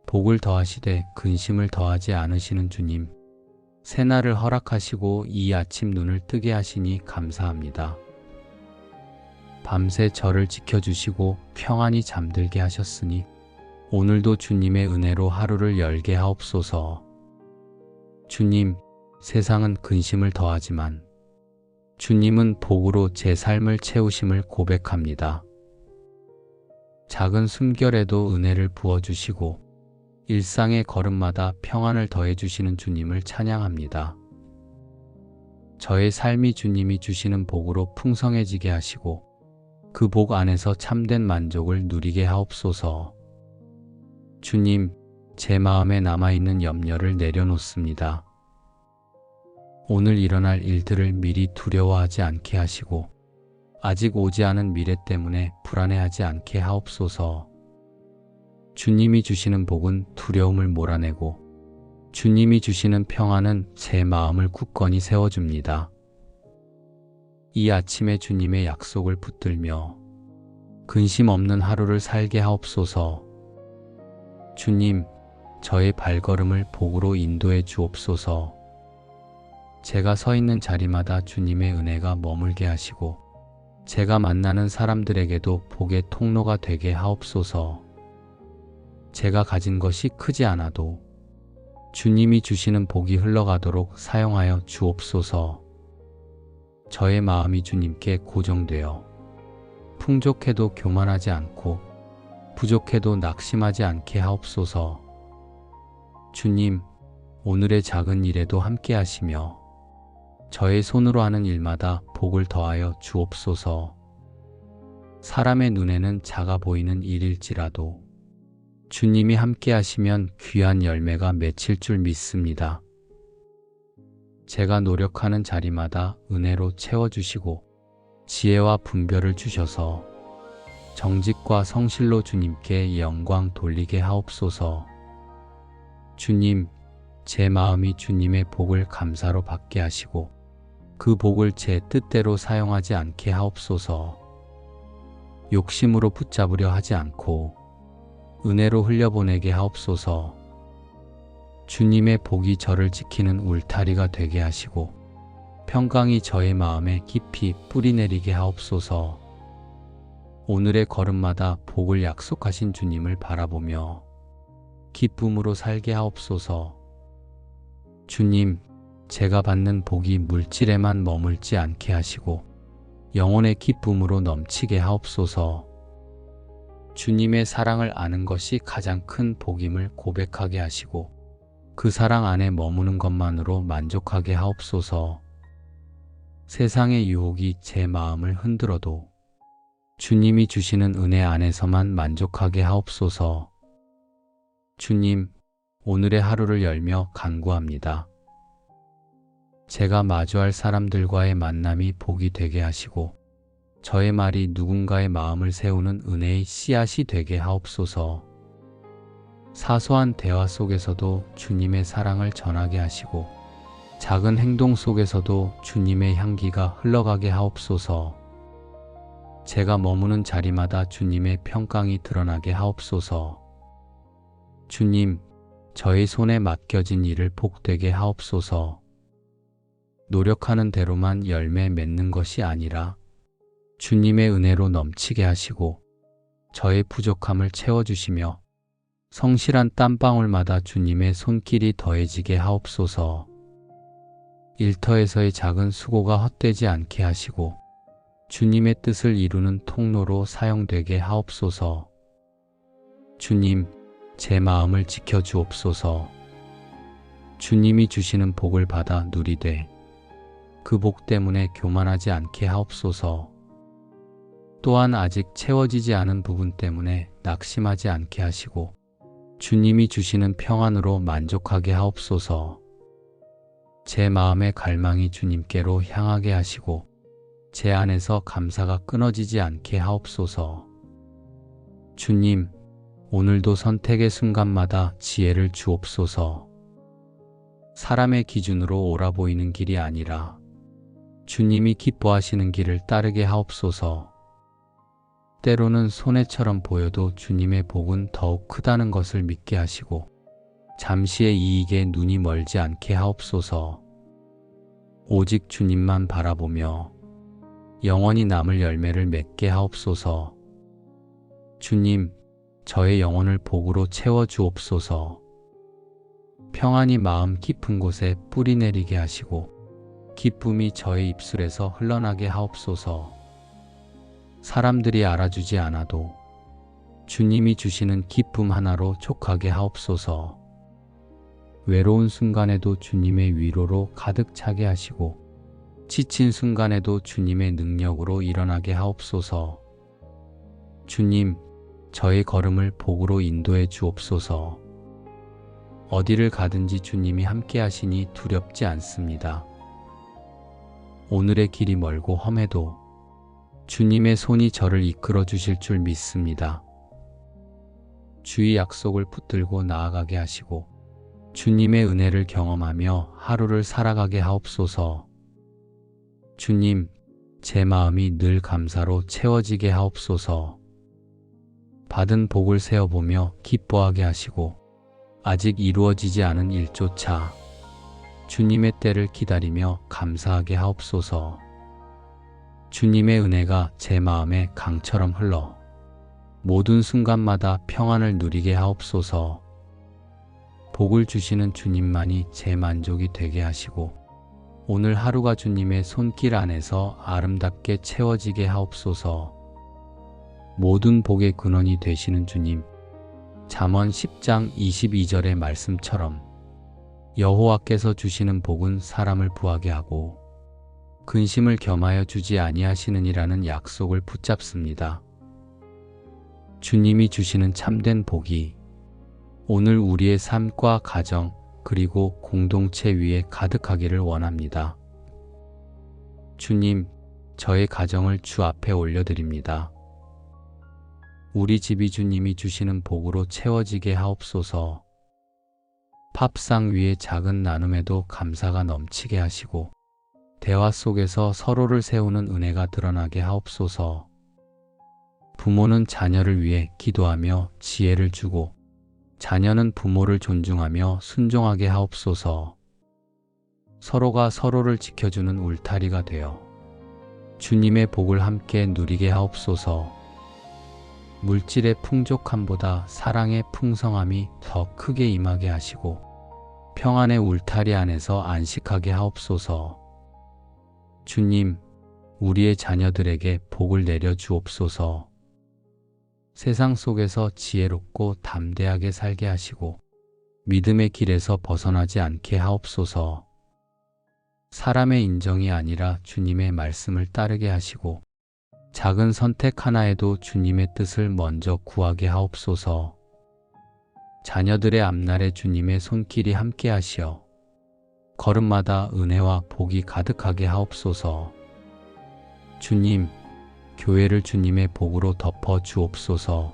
복을 더하시되 근심을 더하지 않으시는 주님, 새날을 허락하시고 이 아침 눈을 뜨게 하시니 감사합니다. 밤새 저를 지켜주시고 평안히 잠들게 하셨으니 오늘도 주님의 은혜로 하루를 열게 하옵소서. 주님, 세상은 근심을 더하지만 주님은 복으로 제 삶을 채우심을 고백합니다. 작은 숨결에도 은혜를 부어주시고 일상의 걸음마다 평안을 더해주시는 주님을 찬양합니다. 저의 삶이 주님이 주시는 복으로 풍성해지게 하시고 그 복 안에서 참된 만족을 누리게 하옵소서. 주님, 제 마음에 남아있는 염려를 내려놓습니다. 오늘 일어날 일들을 미리 두려워하지 않게 하시고 아직 오지 않은 미래 때문에 불안해하지 않게 하옵소서. 주님이 주시는 복은 두려움을 몰아내고 주님이 주시는 평안은 제 마음을 굳건히 세워줍니다. 이 아침에 주님의 약속을 붙들며 근심 없는 하루를 살게 하옵소서. 주님, 저의 발걸음을 복으로 인도해 주옵소서. 제가 서 있는 자리마다 주님의 은혜가 머물게 하시고 제가 만나는 사람들에게도 복의 통로가 되게 하옵소서. 제가 가진 것이 크지 않아도 주님이 주시는 복이 흘러가도록 사용하여 주옵소서. 저의 마음이 주님께 고정되어 풍족해도 교만하지 않고 부족해도 낙심하지 않게 하옵소서. 주님, 오늘의 작은 일에도 함께 하시며 저의 손으로 하는 일마다 복을 더하여 주옵소서. 사람의 눈에는 작아 보이는 일일지라도 주님이 함께 하시면 귀한 열매가 맺힐 줄 믿습니다. 제가 노력하는 자리마다 은혜로 채워주시고 지혜와 분별을 주셔서 정직과 성실로 주님께 영광 돌리게 하옵소서. 주님, 제 마음이 주님의 복을 감사로 받게 하시고 그 복을 제 뜻대로 사용하지 않게 하옵소서. 욕심으로 붙잡으려 하지 않고 은혜로 흘려보내게 하옵소서. 주님의 복이 저를 지키는 울타리가 되게 하시고 평강이 저의 마음에 깊이 뿌리내리게 하옵소서. 오늘의 걸음마다 복을 약속하신 주님을 바라보며 기쁨으로 살게 하옵소서. 주님, 제가 받는 복이 물질에만 머물지 않게 하시고 영혼의 기쁨으로 넘치게 하옵소서. 주님의 사랑을 아는 것이 가장 큰 복임을 고백하게 하시고 그 사랑 안에 머무는 것만으로 만족하게 하옵소서. 세상의 유혹이 제 마음을 흔들어도 주님이 주시는 은혜 안에서만 만족하게 하옵소서. 주님, 오늘의 하루를 열며 간구합니다. 제가 마주할 사람들과의 만남이 복이 되게 하시고 저의 말이 누군가의 마음을 세우는 은혜의 씨앗이 되게 하옵소서. 사소한 대화 속에서도 주님의 사랑을 전하게 하시고 작은 행동 속에서도 주님의 향기가 흘러가게 하옵소서. 제가 머무는 자리마다 주님의 평강이 드러나게 하옵소서. 주님, 저의 손에 맡겨진 일을 복되게 하옵소서. 노력하는 대로만 열매 맺는 것이 아니라 주님의 은혜로 넘치게 하시고 저의 부족함을 채워주시며 성실한 땀방울마다 주님의 손길이 더해지게 하옵소서. 일터에서의 작은 수고가 헛되지 않게 하시고 주님의 뜻을 이루는 통로로 사용되게 하옵소서. 주님, 제 마음을 지켜주옵소서. 주님이 주시는 복을 받아 누리되 그 복 때문에 교만하지 않게 하옵소서. 또한 아직 채워지지 않은 부분 때문에 낙심하지 않게 하시고 주님이 주시는 평안으로 만족하게 하옵소서. 제 마음의 갈망이 주님께로 향하게 하시고 제 안에서 감사가 끊어지지 않게 하옵소서. 주님, 오늘도 선택의 순간마다 지혜를 주옵소서. 사람의 기준으로 옳아 보이는 길이 아니라 주님이 기뻐하시는 길을 따르게 하옵소서. 때로는 손해처럼 보여도 주님의 복은 더욱 크다는 것을 믿게 하시고 잠시의 이익에 눈이 멀지 않게 하옵소서. 오직 주님만 바라보며 영원히 남을 열매를 맺게 하옵소서. 주님, 저의 영혼을 복으로 채워 주옵소서. 평안이 마음 깊은 곳에 뿌리 내리게 하시고 기쁨이 저의 입술에서 흘러나게 하옵소서. 사람들이 알아주지 않아도 주님이 주시는 기쁨 하나로 촉하게 하옵소서. 외로운 순간에도 주님의 위로로 가득 차게 하시고 지친 순간에도 주님의 능력으로 일어나게 하옵소서. 주님, 저의 걸음을 복으로 인도해 주옵소서. 어디를 가든지 주님이 함께 하시니 두렵지 않습니다. 오늘의 길이 멀고 험해도 주님의 손이 저를 이끌어 주실 줄 믿습니다. 주의 약속을 붙들고 나아가게 하시고 주님의 은혜를 경험하며 하루를 살아가게 하옵소서. 주님, 제 마음이 늘 감사로 채워지게 하옵소서. 받은 복을 세어보며 기뻐하게 하시고 아직 이루어지지 않은 일조차 주님의 때를 기다리며 감사하게 하옵소서. 주님의 은혜가 제 마음에 강처럼 흘러 모든 순간마다 평안을 누리게 하옵소서. 복을 주시는 주님만이 제 만족이 되게 하시고 오늘 하루가 주님의 손길 안에서 아름답게 채워지게 하옵소서. 모든 복의 근원이 되시는 주님, 잠언 10장 22절의 말씀처럼 여호와께서 주시는 복은 사람을 부하게 하고 근심을 겸하여 주지 아니하시느니라는 약속을 붙잡습니다. 주님이 주시는 참된 복이 오늘 우리의 삶과 가정 그리고 공동체 위에 가득하기를 원합니다. 주님, 저의 가정을 주 앞에 올려드립니다. 우리 집이 주님이 주시는 복으로 채워지게 하옵소서. 밥상 위의 작은 나눔에도 감사가 넘치게 하시고 대화 속에서 서로를 세우는 은혜가 드러나게 하옵소서. 부모는 자녀를 위해 기도하며 지혜를 주고 자녀는 부모를 존중하며 순종하게 하옵소서. 서로가 서로를 지켜주는 울타리가 되어 주님의 복을 함께 누리게 하옵소서. 물질의 풍족함보다 사랑의 풍성함이 더 크게 임하게 하시고 평안의 울타리 안에서 안식하게 하옵소서. 주님, 우리의 자녀들에게 복을 내려 주옵소서. 세상 속에서 지혜롭고 담대하게 살게 하시고 믿음의 길에서 벗어나지 않게 하옵소서. 사람의 인정이 아니라 주님의 말씀을 따르게 하시고 작은 선택 하나에도 주님의 뜻을 먼저 구하게 하옵소서. 자녀들의 앞날에 주님의 손길이 함께 하시어 걸음마다 은혜와 복이 가득하게 하옵소서. 주님, 교회를 주님의 복으로 덮어 주옵소서.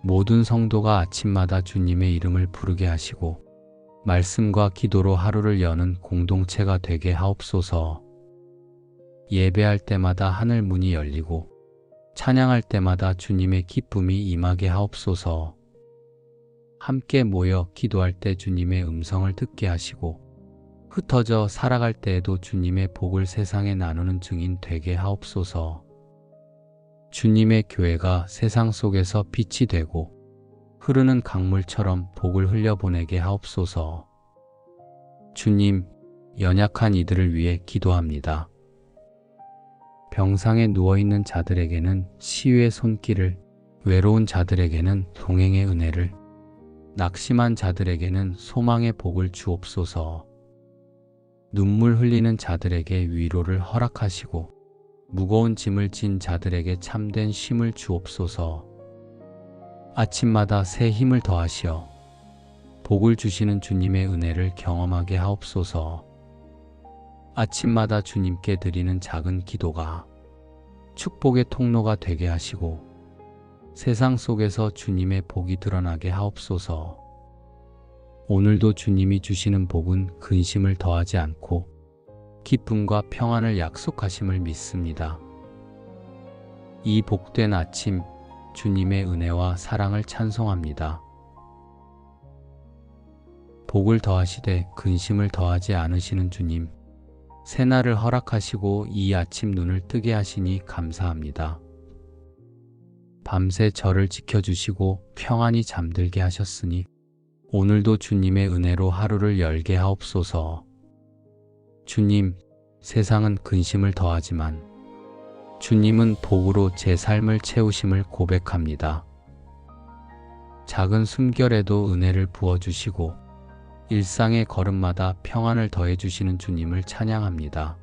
모든 성도가 아침마다 주님의 이름을 부르게 하시고 말씀과 기도로 하루를 여는 공동체가 되게 하옵소서. 예배할 때마다 하늘 문이 열리고 찬양할 때마다 주님의 기쁨이 임하게 하옵소서. 함께 모여 기도할 때 주님의 음성을 듣게 하시고 흩어져 살아갈 때에도 주님의 복을 세상에 나누는 증인 되게 하옵소서. 주님의 교회가 세상 속에서 빛이 되고 흐르는 강물처럼 복을 흘려보내게 하옵소서. 주님, 연약한 이들을 위해 기도합니다. 병상에 누워있는 자들에게는 치유의 손길을, 외로운 자들에게는 동행의 은혜를, 낙심한 자들에게는 소망의 복을 주옵소서. 눈물 흘리는 자들에게 위로를 허락하시고 무거운 짐을 진 자들에게 참된 쉼을 주옵소서. 아침마다 새 힘을 더하시어 복을 주시는 주님의 은혜를 경험하게 하옵소서. 아침마다 주님께 드리는 작은 기도가 축복의 통로가 되게 하시고 세상 속에서 주님의 복이 드러나게 하옵소서. 오늘도 주님이 주시는 복은 근심을 더하지 않고 기쁨과 평안을 약속하심을 믿습니다. 이 복된 아침, 주님의 은혜와 사랑을 찬송합니다. 복을 더하시되 근심을 더하지 않으시는 주님, 새날을 허락하시고 이 아침 눈을 뜨게 하시니 감사합니다. 밤새 저를 지켜주시고 평안히 잠들게 하셨으니 오늘도 주님의 은혜로 하루를 열게 하옵소서. 주님, 세상은 근심을 더하지만 주님은 복으로 제 삶을 채우심을 고백합니다. 작은 숨결에도 은혜를 부어주시고 일상의 걸음마다 평안을 더해주시는 주님을 찬양합니다.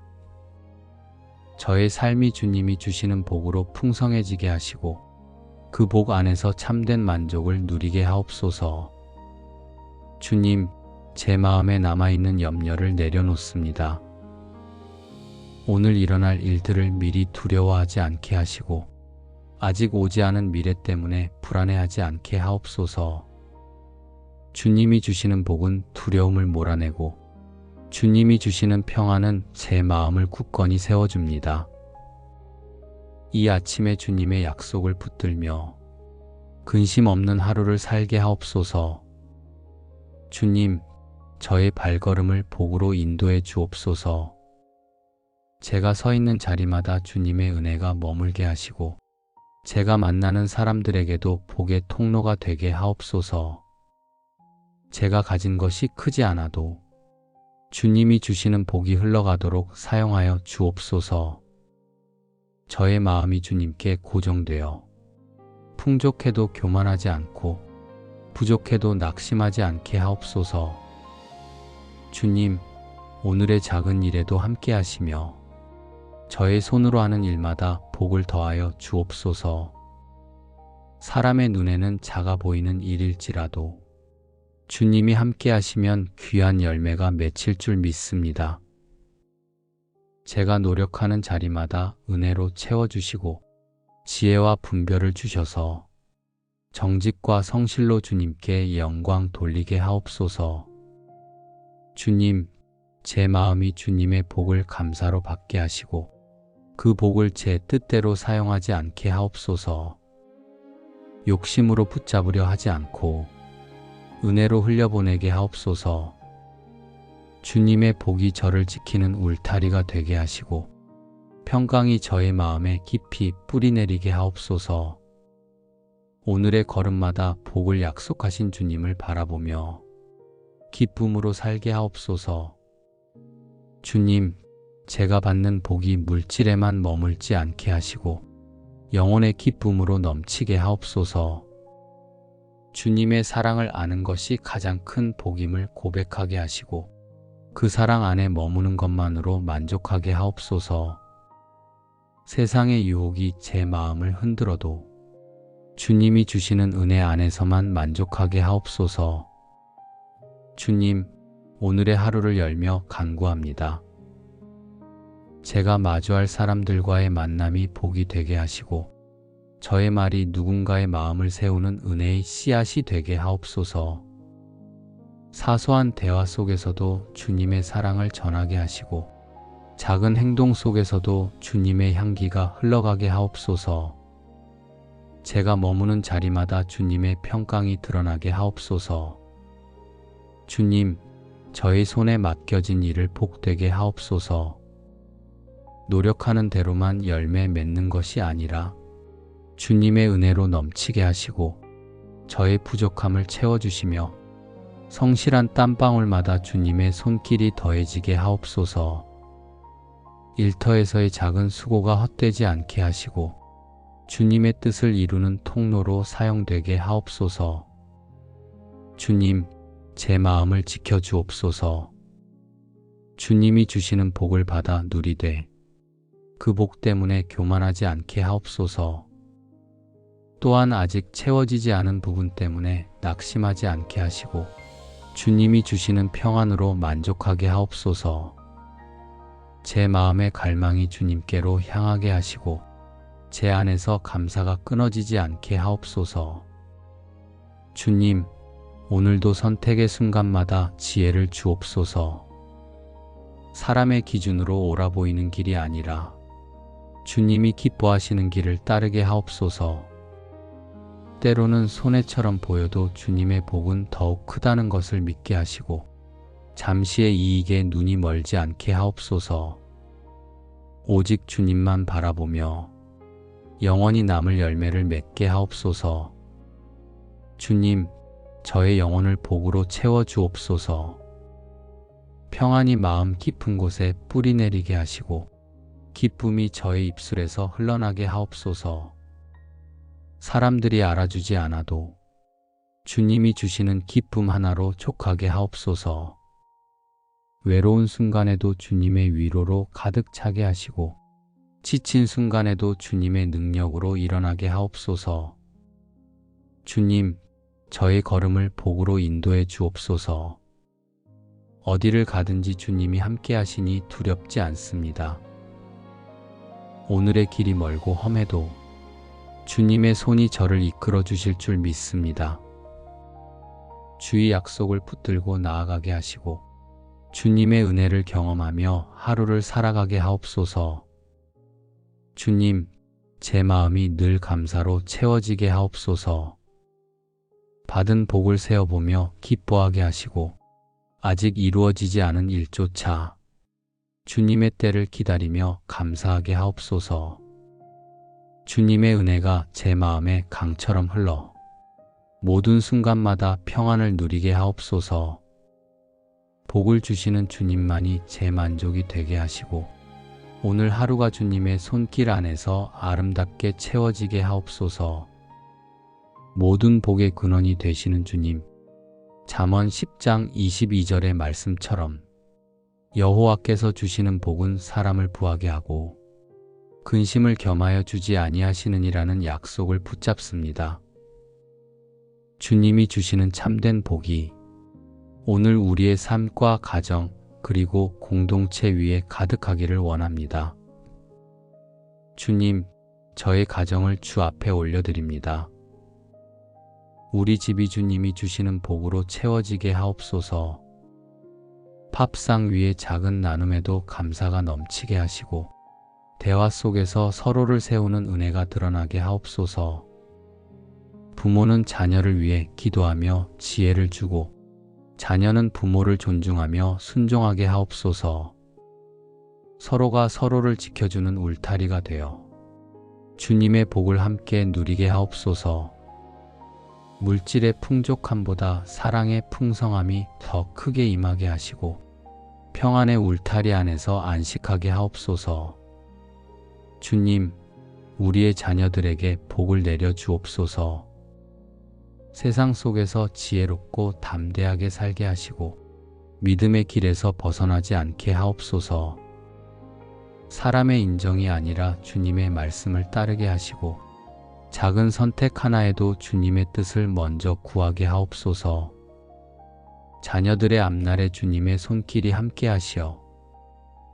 저의 삶이 주님이 주시는 복으로 풍성해지게 하시고 그 복 안에서 참된 만족을 누리게 하옵소서. 주님, 제 마음에 남아있는 염려를 내려놓습니다. 오늘 일어날 일들을 미리 두려워하지 않게 하시고 아직 오지 않은 미래 때문에 불안해하지 않게 하옵소서. 주님이 주시는 복은 두려움을 몰아내고 주님이 주시는 평안은 제 마음을 굳건히 세워줍니다. 이 아침에 주님의 약속을 붙들며 근심 없는 하루를 살게 하옵소서. 주님, 저의 발걸음을 복으로 인도해 주옵소서. 제가 서 있는 자리마다 주님의 은혜가 머물게 하시고 제가 만나는 사람들에게도 복의 통로가 되게 하옵소서. 제가 가진 것이 크지 않아도 주님이 주시는 복이 흘러가도록 사용하여 주옵소서. 저의 마음이 주님께 고정되어 풍족해도 교만하지 않고 부족해도 낙심하지 않게 하옵소서. 주님, 오늘의 작은 일에도 함께 하시며 저의 손으로 하는 일마다 복을 더하여 주옵소서. 사람의 눈에는 작아 보이는 일일지라도 주님이 함께 하시면 귀한 열매가 맺힐 줄 믿습니다. 제가 노력하는 자리마다 은혜로 채워주시고 지혜와 분별을 주셔서 정직과 성실로 주님께 영광 돌리게 하옵소서. 주님, 제 마음이 주님의 복을 감사로 받게 하시고 그 복을 제 뜻대로 사용하지 않게 하옵소서. 욕심으로 붙잡으려 하지 않고 은혜로 흘려보내게 하옵소서. 주님의 복이 저를 지키는 울타리가 되게 하시고 평강이 저의 마음에 깊이 뿌리내리게 하옵소서. 오늘의 걸음마다 복을 약속하신 주님을 바라보며 기쁨으로 살게 하옵소서. 주님, 제가 받는 복이 물질에만 머물지 않게 하시고 영혼의 기쁨으로 넘치게 하옵소서. 주님의 사랑을 아는 것이 가장 큰 복임을 고백하게 하시고 그 사랑 안에 머무는 것만으로 만족하게 하옵소서. 세상의 유혹이 제 마음을 흔들어도 주님이 주시는 은혜 안에서만 만족하게 하옵소서. 주님, 오늘의 하루를 열며 간구합니다. 제가 마주할 사람들과의 만남이 복이 되게 하시고 저의 말이 누군가의 마음을 세우는 은혜의 씨앗이 되게 하옵소서. 사소한 대화 속에서도 주님의 사랑을 전하게 하시고 작은 행동 속에서도 주님의 향기가 흘러가게 하옵소서. 제가 머무는 자리마다 주님의 평강이 드러나게 하옵소서. 주님, 저의 손에 맡겨진 일을 복되게 하옵소서. 노력하는 대로만 열매 맺는 것이 아니라 주님의 은혜로 넘치게 하시고 저의 부족함을 채워주시며 성실한 땀방울마다 주님의 손길이 더해지게 하옵소서. 일터에서의 작은 수고가 헛되지 않게 하시고 주님의 뜻을 이루는 통로로 사용되게 하옵소서. 주님, 제 마음을 지켜주옵소서. 주님이 주시는 복을 받아 누리되 그 복 때문에 교만하지 않게 하옵소서. 또한 아직 채워지지 않은 부분 때문에 낙심하지 않게 하시고 주님이 주시는 평안으로 만족하게 하옵소서. 제 마음의 갈망이 주님께로 향하게 하시고 제 안에서 감사가 끊어지지 않게 하옵소서. 주님, 오늘도 선택의 순간마다 지혜를 주옵소서. 사람의 기준으로 옳아 보이는 길이 아니라 주님이 기뻐하시는 길을 따르게 하옵소서. 때로는 손해처럼 보여도 주님의 복은 더욱 크다는 것을 믿게 하시고 잠시의 이익에 눈이 멀지 않게 하옵소서. 오직 주님만 바라보며 영원히 남을 열매를 맺게 하옵소서. 주님, 저의 영혼을 복으로 채워 주옵소서. 평안이 마음 깊은 곳에 뿌리 내리게 하시고 기쁨이 저의 입술에서 흘러나게 하옵소서. 사람들이 알아주지 않아도 주님이 주시는 기쁨 하나로 족하게 하옵소서. 외로운 순간에도 주님의 위로로 가득 차게 하시고 지친 순간에도 주님의 능력으로 일어나게 하옵소서. 주님, 저의 걸음을 복으로 인도해 주옵소서. 어디를 가든지 주님이 함께 하시니 두렵지 않습니다. 오늘의 길이 멀고 험해도 주님의 손이 저를 이끌어 주실 줄 믿습니다. 주의 약속을 붙들고 나아가게 하시고 주님의 은혜를 경험하며 하루를 살아가게 하옵소서. 주님, 제 마음이 늘 감사로 채워지게 하옵소서. 받은 복을 세어보며 기뻐하게 하시고 아직 이루어지지 않은 일조차 주님의 때를 기다리며 감사하게 하옵소서. 주님의 은혜가 제 마음에 강처럼 흘러 모든 순간마다 평안을 누리게 하옵소서. 복을 주시는 주님만이 제 만족이 되게 하시고 오늘 하루가 주님의 손길 안에서 아름답게 채워지게 하옵소서. 모든 복의 근원이 되시는 주님, 잠언 10장 22절의 말씀처럼 여호와께서 주시는 복은 사람을 부하게 하고 근심을 겸하여 주지 아니하시느니라는 약속을 붙잡습니다. 주님이 주시는 참된 복이 오늘 우리의 삶과 가정 그리고 공동체 위에 가득하기를 원합니다. 주님, 저의 가정을 주 앞에 올려드립니다. 우리 집이 주님이 주시는 복으로 채워지게 하옵소서. 밥상 위의 작은 나눔에도 감사가 넘치게 하시고 대화 속에서 서로를 세우는 은혜가 드러나게 하옵소서. 부모는 자녀를 위해 기도하며 지혜를 주고 자녀는 부모를 존중하며 순종하게 하옵소서. 서로가 서로를 지켜주는 울타리가 되어 주님의 복을 함께 누리게 하옵소서. 물질의 풍족함보다 사랑의 풍성함이 더 크게 임하게 하시고 평안의 울타리 안에서 안식하게 하옵소서. 주님, 우리의 자녀들에게 복을 내려 주옵소서. 세상 속에서 지혜롭고 담대하게 살게 하시고 믿음의 길에서 벗어나지 않게 하옵소서. 사람의 인정이 아니라 주님의 말씀을 따르게 하시고 작은 선택 하나에도 주님의 뜻을 먼저 구하게 하옵소서. 자녀들의 앞날에 주님의 손길이 함께 하시어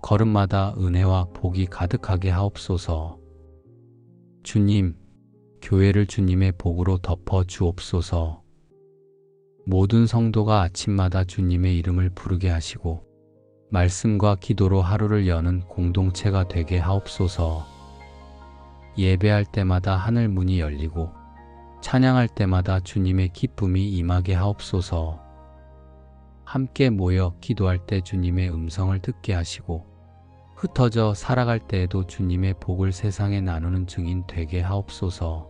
걸음마다 은혜와 복이 가득하게 하옵소서. 주님, 교회를 주님의 복으로 덮어 주옵소서. 모든 성도가 아침마다 주님의 이름을 부르게 하시고 말씀과 기도로 하루를 여는 공동체가 되게 하옵소서. 예배할 때마다 하늘 문이 열리고 찬양할 때마다 주님의 기쁨이 임하게 하옵소서. 함께 모여 기도할 때 주님의 음성을 듣게 하시고 흩어져 살아갈 때에도 주님의 복을 세상에 나누는 증인 되게 하옵소서.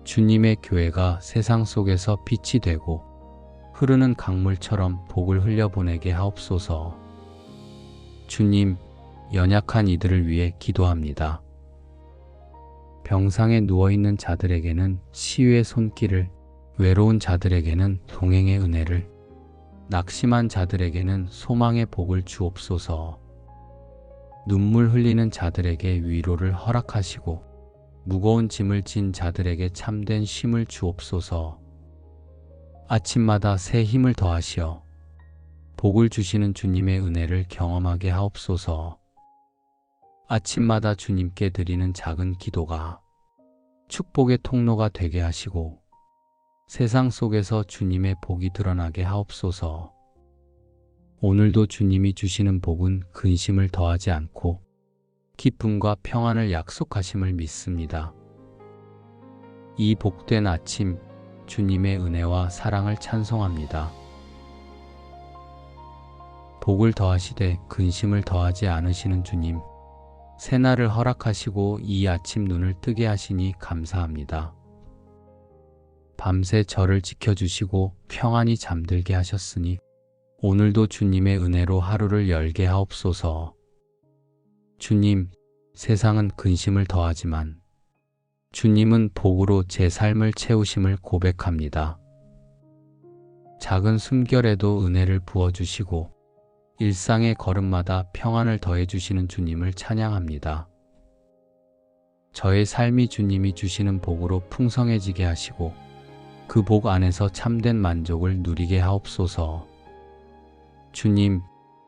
주님의 교회가 세상 속에서 빛이 되고 흐르는 강물처럼 복을 흘려보내게 하옵소서. 주님, 연약한 이들을 위해 기도합니다. 병상에 누워있는 자들에게는 치유의 손길을, 외로운 자들에게는 동행의 은혜를, 낙심한 자들에게는 소망의 복을 주옵소서. 눈물 흘리는 자들에게 위로를 허락하시고 무거운 짐을 진 자들에게 참된 쉼을 주옵소서. 아침마다 새 힘을 더하시어 복을 주시는 주님의 은혜를 경험하게 하옵소서. 아침마다 주님께 드리는 작은 기도가 축복의 통로가 되게 하시고 세상 속에서 주님의 복이 드러나게 하옵소서. 오늘도 주님이 주시는 복은 근심을 더하지 않고 기쁨과 평안을 약속하심을 믿습니다. 이 복된 아침, 주님의 은혜와 사랑을 찬송합니다. 복을 더하시되 근심을 더하지 않으시는 주님, 새날을 허락하시고 이 아침 눈을 뜨게 하시니 감사합니다. 밤새 저를 지켜주시고 평안히 잠들게 하셨으니 오늘도 주님의 은혜로 하루를 열게 하옵소서. 주님, 세상은 근심을 더하지만 주님은 복으로 제 삶을 채우심을 고백합니다. 작은 숨결에도 은혜를 부어주시고 일상의 걸음마다 평안을 더해주시는 주님을 찬양합니다. 저의 삶이 주님이 주시는 복으로 풍성해지게 하시고 그 복 안에서 참된 만족을 누리게 하옵소서. 주님,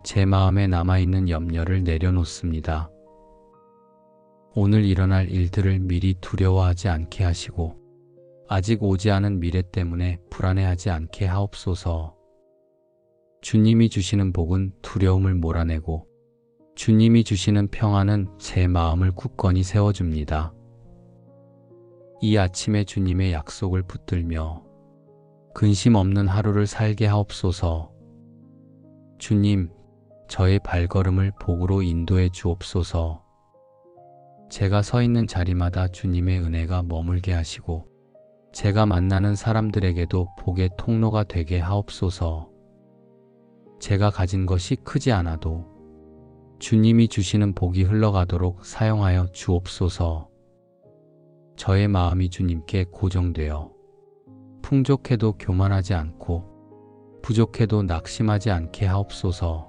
제 마음에 남아있는 염려를 내려놓습니다. 오늘 일어날 일들을 미리 두려워하지 않게 하시고 아직 오지 않은 미래 때문에 불안해하지 않게 하옵소서. 주님이 주시는 복은 두려움을 몰아내고 주님이 주시는 평안은 제 마음을 굳건히 세워줍니다. 이 아침에 주님의 약속을 붙들며 근심 없는 하루를 살게 하옵소서. 주님, 저의 발걸음을 복으로 인도해 주옵소서. 제가 서 있는 자리마다 주님의 은혜가 머물게 하시고 제가 만나는 사람들에게도 복의 통로가 되게 하옵소서. 제가 가진 것이 크지 않아도 주님이 주시는 복이 흘러가도록 사용하여 주옵소서. 저의 마음이 주님께 고정되어 풍족해도 교만하지 않고 부족해도 낙심하지 않게 하옵소서.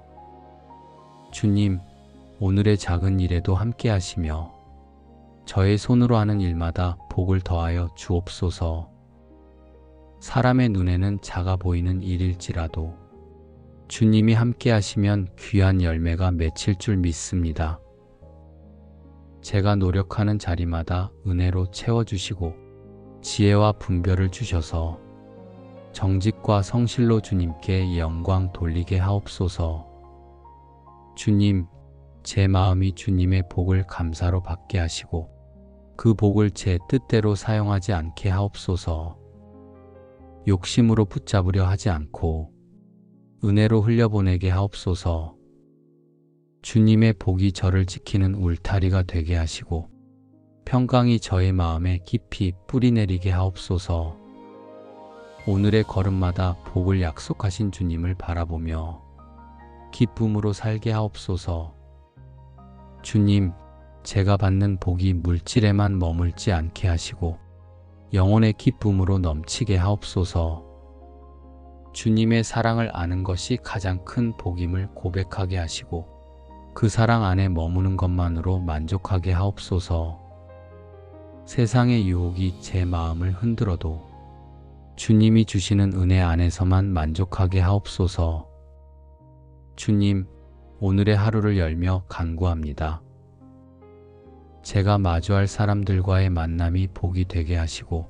주님, 오늘의 작은 일에도 함께 하시며 저의 손으로 하는 일마다 복을 더하여 주옵소서. 사람의 눈에는 작아 보이는 일일지라도 주님이 함께 하시면 귀한 열매가 맺힐 줄 믿습니다. 제가 노력하는 자리마다 은혜로 채워주시고 지혜와 분별을 주셔서 정직과 성실로 주님께 영광 돌리게 하옵소서. 주님, 제 마음이 주님의 복을 감사로 받게 하시고 그 복을 제 뜻대로 사용하지 않게 하옵소서. 욕심으로 붙잡으려 하지 않고 은혜로 흘려보내게 하옵소서. 주님의 복이 저를 지키는 울타리가 되게 하시고 평강이 저의 마음에 깊이 뿌리내리게 하옵소서. 오늘의 걸음마다 복을 약속하신 주님을 바라보며 기쁨으로 살게 하옵소서. 주님, 제가 받는 복이 물질에만 머물지 않게 하시고 영혼의 기쁨으로 넘치게 하옵소서. 주님의 사랑을 아는 것이 가장 큰 복임을 고백하게 하시고 그 사랑 안에 머무는 것만으로 만족하게 하옵소서. 세상의 유혹이 제 마음을 흔들어도 주님이 주시는 은혜 안에서만 만족하게 하옵소서. 주님, 오늘의 하루를 열며 간구합니다. 제가 마주할 사람들과의 만남이 복이 되게 하시고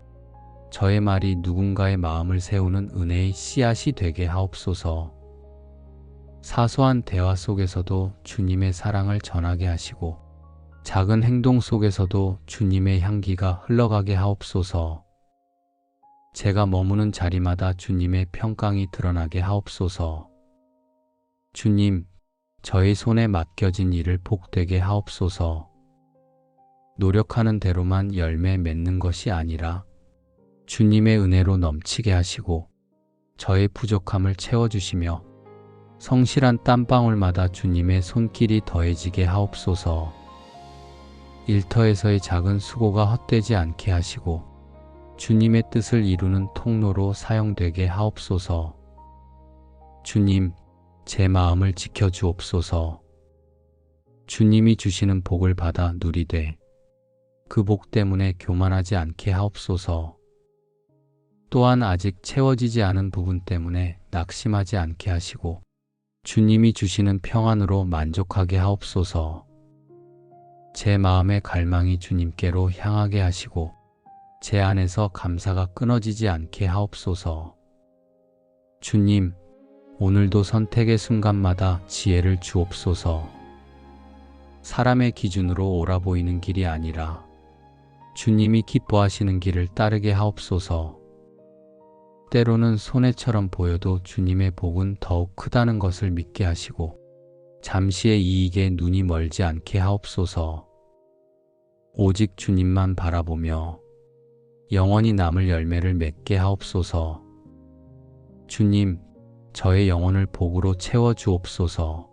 저의 말이 누군가의 마음을 세우는 은혜의 씨앗이 되게 하옵소서. 사소한 대화 속에서도 주님의 사랑을 전하게 하시고 작은 행동 속에서도 주님의 향기가 흘러가게 하옵소서. 제가 머무는 자리마다 주님의 평강이 드러나게 하옵소서. 주님, 저의 손에 맡겨진 일을 복되게 하옵소서. 노력하는 대로만 열매 맺는 것이 아니라 주님의 은혜로 넘치게 하시고 저의 부족함을 채워주시며 성실한 땀방울마다 주님의 손길이 더해지게 하옵소서. 일터에서의 작은 수고가 헛되지 않게 하시고 주님의 뜻을 이루는 통로로 사용되게 하옵소서. 주님, 제 마음을 지켜주옵소서. 주님이 주시는 복을 받아 누리되 그 복 때문에 교만하지 않게 하옵소서. 또한 아직 채워지지 않은 부분 때문에 낙심하지 않게 하시고 주님이 주시는 평안으로 만족하게 하옵소서. 제 마음의 갈망이 주님께로 향하게 하시고 제 안에서 감사가 끊어지지 않게 하옵소서. 주님, 오늘도 선택의 순간마다 지혜를 주옵소서. 사람의 기준으로 옳아 보이는 길이 아니라 주님이 기뻐하시는 길을 따르게 하옵소서. 때로는 손해처럼 보여도 주님의 복은 더욱 크다는 것을 믿게 하시고 잠시의 이익에 눈이 멀지 않게 하옵소서. 오직 주님만 바라보며 영원히 남을 열매를 맺게 하옵소서. 주님, 저의 영혼을 복으로 채워 주옵소서.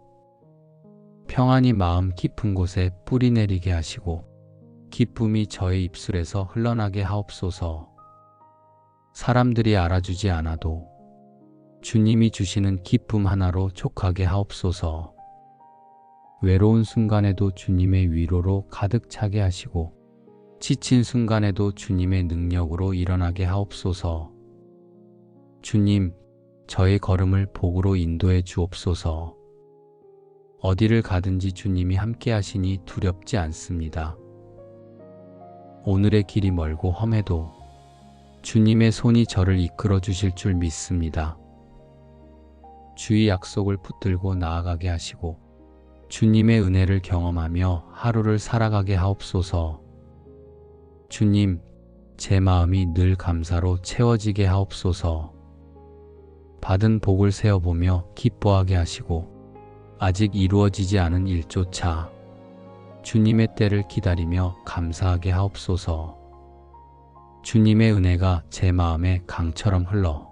평안이 마음 깊은 곳에 뿌리 내리게 하시고 기쁨이 저의 입술에서 흘러나게 하옵소서. 사람들이 알아주지 않아도 주님이 주시는 기쁨 하나로 족하게 하옵소서. 외로운 순간에도 주님의 위로로 가득 차게 하시고 지친 순간에도 주님의 능력으로 일어나게 하옵소서. 주님, 저의 걸음을 복으로 인도해 주옵소서. 어디를 가든지 주님이 함께 하시니 두렵지 않습니다. 오늘의 길이 멀고 험해도 주님의 손이 저를 이끌어 주실 줄 믿습니다. 주의 약속을 붙들고 나아가게 하시고 주님의 은혜를 경험하며 하루를 살아가게 하옵소서. 주님, 제 마음이 늘 감사로 채워지게 하옵소서. 받은 복을 세어보며 기뻐하게 하시고 아직 이루어지지 않은 일조차 주님의 때를 기다리며 감사하게 하옵소서. 주님의 은혜가 제 마음에 강처럼 흘러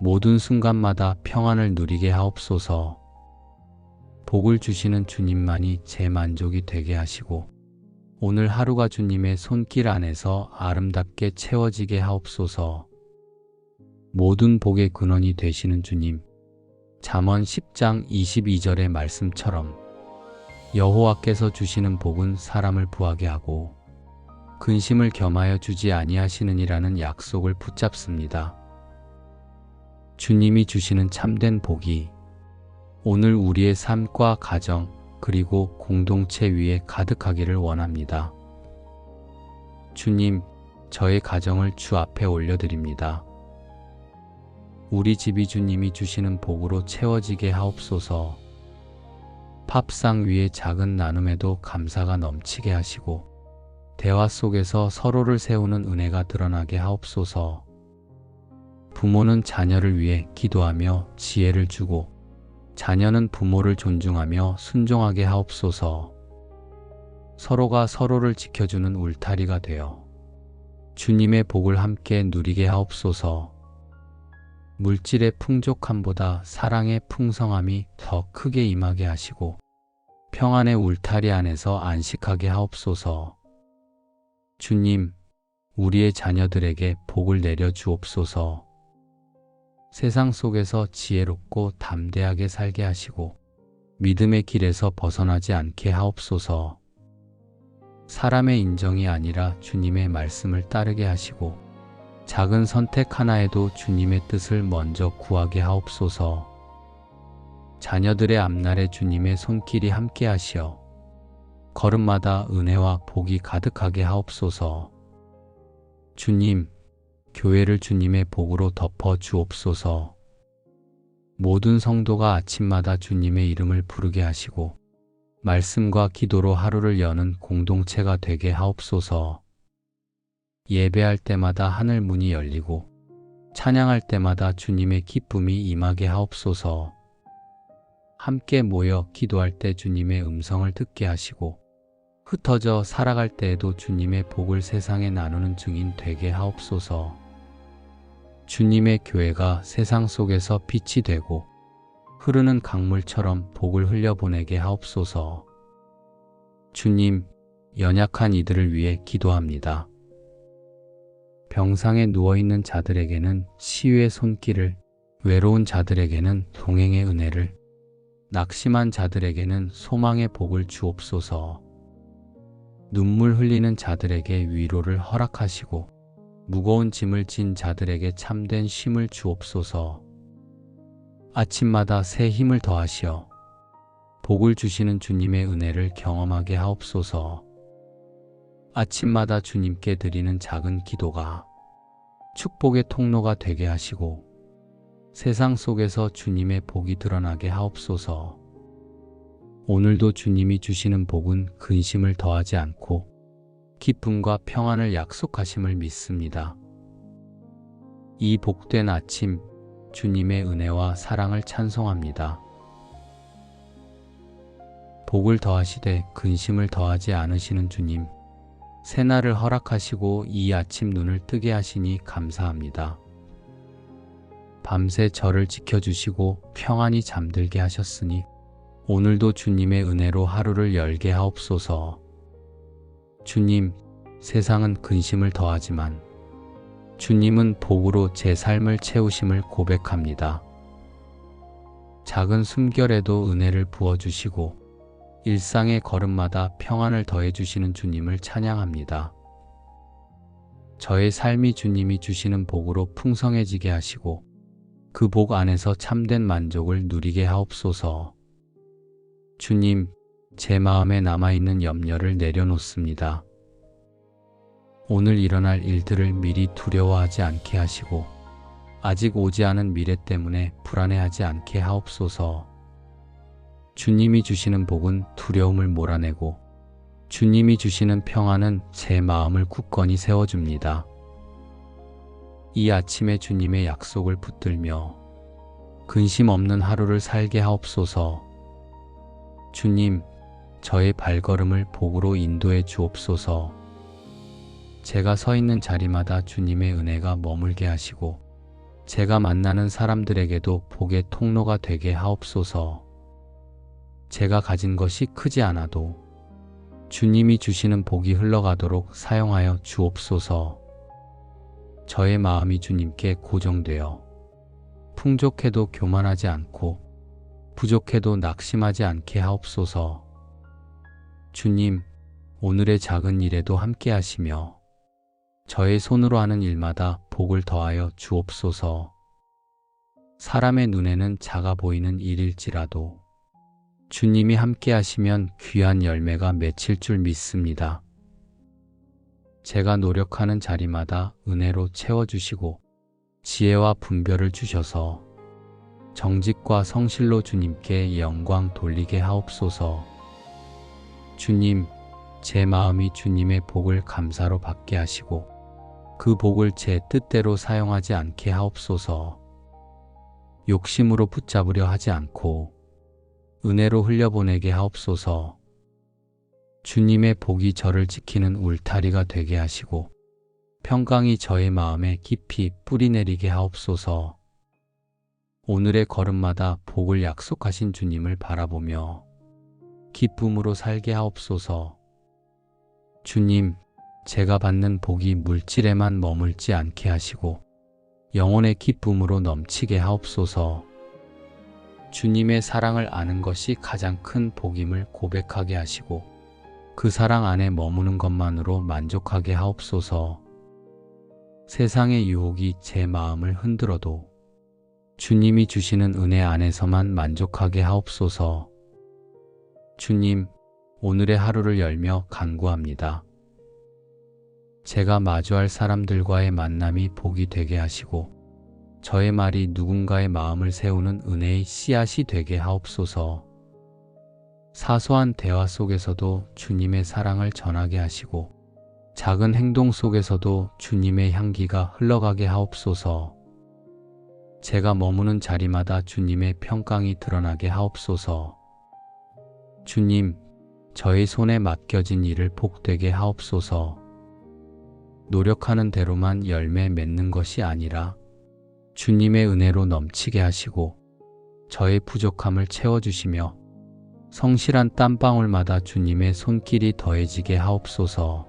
모든 순간마다 평안을 누리게 하옵소서. 복을 주시는 주님만이 제 만족이 되게 하시고 오늘 하루가 주님의 손길 안에서 아름답게 채워지게 하옵소서. 모든 복의 근원이 되시는 주님, 잠언 10장 22절의 말씀처럼 여호와께서 주시는 복은 사람을 부하게 하고 근심을 겸하여 주지 아니하시느니라는 약속을 붙잡습니다. 주님이 주시는 참된 복이 오늘 우리의 삶과 가정 그리고 공동체 위에 가득하기를 원합니다. 주님, 저의 가정을 주 앞에 올려드립니다. 우리 집이 주님이 주시는 복으로 채워지게 하옵소서. 밥상 위의 작은 나눔에도 감사가 넘치게 하시고 대화 속에서 서로를 세우는 은혜가 드러나게 하옵소서. 부모는 자녀를 위해 기도하며 지혜를 주고 자녀는 부모를 존중하며 순종하게 하옵소서. 서로가 서로를 지켜주는 울타리가 되어 주님의 복을 함께 누리게 하옵소서. 물질의 풍족함보다 사랑의 풍성함이 더 크게 임하게 하시고 평안의 울타리 안에서 안식하게 하옵소서. 주님, 우리의 자녀들에게 복을 내려 주옵소서. 세상 속에서 지혜롭고 담대하게 살게 하시고 믿음의 길에서 벗어나지 않게 하옵소서. 사람의 인정이 아니라 주님의 말씀을 따르게 하시고 작은 선택 하나에도 주님의 뜻을 먼저 구하게 하옵소서. 자녀들의 앞날에 주님의 손길이 함께 하시어 걸음마다 은혜와 복이 가득하게 하옵소서. 주님, 교회를 주님의 복으로 덮어 주옵소서. 모든 성도가 아침마다 주님의 이름을 부르게 하시고 말씀과 기도로 하루를 여는 공동체가 되게 하옵소서. 예배할 때마다 하늘 문이 열리고 찬양할 때마다 주님의 기쁨이 임하게 하옵소서. 함께 모여 기도할 때 주님의 음성을 듣게 하시고 흩어져 살아갈 때에도 주님의 복을 세상에 나누는 증인 되게 하옵소서. 주님의 교회가 세상 속에서 빛이 되고 흐르는 강물처럼 복을 흘려보내게 하옵소서. 주님, 연약한 이들을 위해 기도합니다. 병상에 누워있는 자들에게는 치유의 손길을, 외로운 자들에게는 동행의 은혜를, 낙심한 자들에게는 소망의 복을 주옵소서. 눈물 흘리는 자들에게 위로를 허락하시고 무거운 짐을 진 자들에게 참된 쉼을 주옵소서. 아침마다 새 힘을 더하시어 복을 주시는 주님의 은혜를 경험하게 하옵소서. 아침마다 주님께 드리는 작은 기도가 축복의 통로가 되게 하시고 세상 속에서 주님의 복이 드러나게 하옵소서. 오늘도 주님이 주시는 복은 근심을 더하지 않고 기쁨과 평안을 약속하심을 믿습니다. 이 복된 아침, 주님의 은혜와 사랑을 찬송합니다. 복을 더하시되 근심을 더하지 않으시는 주님, 새날을 허락하시고 이 아침 눈을 뜨게 하시니 감사합니다. 밤새 저를 지켜주시고 평안히 잠들게 하셨으니 오늘도 주님의 은혜로 하루를 열게 하옵소서. 주님, 세상은 근심을 더하지만 주님은 복으로 제 삶을 채우심을 고백합니다. 작은 숨결에도 은혜를 부어주시고 일상의 걸음마다 평안을 더해주시는 주님을 찬양합니다. 저의 삶이 주님이 주시는 복으로 풍성해지게 하시고 그 복 안에서 참된 만족을 누리게 하옵소서. 주님, 제 마음에 남아있는 염려를 내려놓습니다. 오늘 일어날 일들을 미리 두려워하지 않게 하시고 아직 오지 않은 미래 때문에 불안해하지 않게 하옵소서. 주님이 주시는 복은 두려움을 몰아내고 주님이 주시는 평안은 제 마음을 굳건히 세워줍니다. 이 아침에 주님의 약속을 붙들며 근심 없는 하루를 살게 하옵소서. 주님, 저의 발걸음을 복으로 인도해 주옵소서. 제가 서 있는 자리마다 주님의 은혜가 머물게 하시고 제가 만나는 사람들에게도 복의 통로가 되게 하옵소서. 제가 가진 것이 크지 않아도 주님이 주시는 복이 흘러가도록 사용하여 주옵소서. 저의 마음이 주님께 고정되어 풍족해도 교만하지 않고 부족해도 낙심하지 않게 하옵소서. 주님, 오늘의 작은 일에도 함께 하시며 저의 손으로 하는 일마다 복을 더하여 주옵소서. 사람의 눈에는 작아 보이는 일일지라도 주님이 함께 하시면 귀한 열매가 맺힐 줄 믿습니다. 제가 노력하는 자리마다 은혜로 채워주시고 지혜와 분별을 주셔서 정직과 성실로 주님께 영광 돌리게 하옵소서. 주님, 제 마음이 주님의 복을 감사로 받게 하시고 그 복을 제 뜻대로 사용하지 않게 하옵소서. 욕심으로 붙잡으려 하지 않고 은혜로 흘려보내게 하옵소서. 주님의 복이 저를 지키는 울타리가 되게 하시고 평강이 저의 마음에 깊이 뿌리내리게 하옵소서. 오늘의 걸음마다 복을 약속하신 주님을 바라보며 기쁨으로 살게 하옵소서. 주님, 제가 받는 복이 물질에만 머물지 않게 하시고 영혼의 기쁨으로 넘치게 하옵소서. 주님의 사랑을 아는 것이 가장 큰 복임을 고백하게 하시고 그 사랑 안에 머무는 것만으로 만족하게 하옵소서. 세상의 유혹이 제 마음을 흔들어도 주님이 주시는 은혜 안에서만 만족하게 하옵소서. 주님, 오늘의 하루를 열며 간구합니다. 제가 마주할 사람들과의 만남이 복이 되게 하시고 저의 말이 누군가의 마음을 세우는 은혜의 씨앗이 되게 하옵소서. 사소한 대화 속에서도 주님의 사랑을 전하게 하시고 작은 행동 속에서도 주님의 향기가 흘러가게 하옵소서. 제가 머무는 자리마다 주님의 평강이 드러나게 하옵소서. 주님, 저의 손에 맡겨진 일을 복되게 하옵소서. 노력하는 대로만 열매 맺는 것이 아니라 주님의 은혜로 넘치게 하시고 저의 부족함을 채워주시며 성실한 땀방울마다 주님의 손길이 더해지게 하옵소서.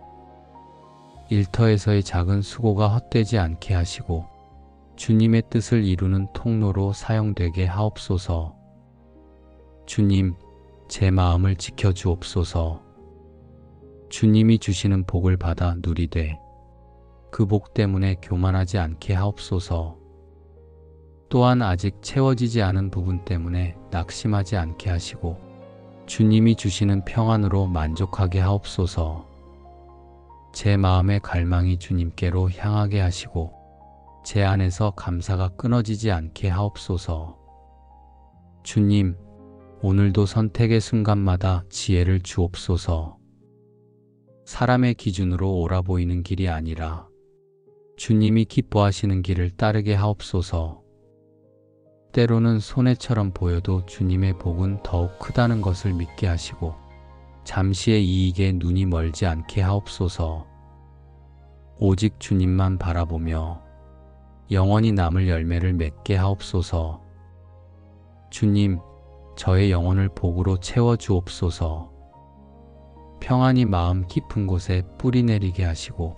일터에서의 작은 수고가 헛되지 않게 하시고 주님의 뜻을 이루는 통로로 사용되게 하옵소서. 주님, 제 마음을 지켜주옵소서. 주님이 주시는 복을 받아 누리되 그 복 때문에 교만하지 않게 하옵소서. 또한 아직 채워지지 않은 부분 때문에 낙심하지 않게 하시고 주님이 주시는 평안으로 만족하게 하옵소서. 제 마음의 갈망이 주님께로 향하게 하시고 제 안에서 감사가 끊어지지 않게 하옵소서. 주님, 오늘도 선택의 순간마다 지혜를 주옵소서. 사람의 기준으로 옳아 보이는 길이 아니라 주님이 기뻐하시는 길을 따르게 하옵소서. 때로는 손해처럼 보여도 주님의 복은 더욱 크다는 것을 믿게 하시고 잠시의 이익에 눈이 멀지 않게 하옵소서. 오직 주님만 바라보며 영원히 남을 열매를 맺게 하옵소서. 주님, 저의 영혼을 복으로 채워주옵소서. 평안히 마음 깊은 곳에 뿌리 내리게 하시고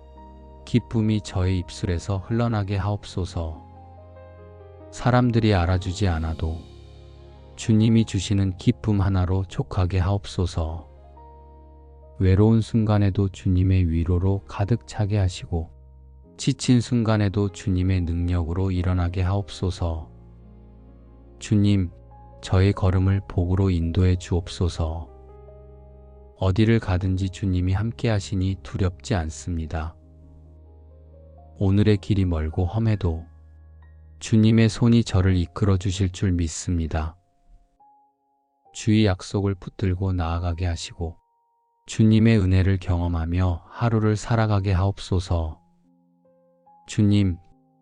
기쁨이 저의 입술에서 흘러나게 하옵소서. 사람들이 알아주지 않아도 주님이 주시는 기쁨 하나로 촉하게 하옵소서. 외로운 순간에도 주님의 위로로 가득 차게 하시고 지친 순간에도 주님의 능력으로 일어나게 하옵소서. 주님, 저의 걸음을 복으로 인도해 주옵소서. 어디를 가든지 주님이 함께 하시니 두렵지 않습니다. 오늘의 길이 멀고 험해도 주님의 손이 저를 이끌어 주실 줄 믿습니다. 주의 약속을 붙들고 나아가게 하시고 주님의 은혜를 경험하며 하루를 살아가게 하옵소서. 주님,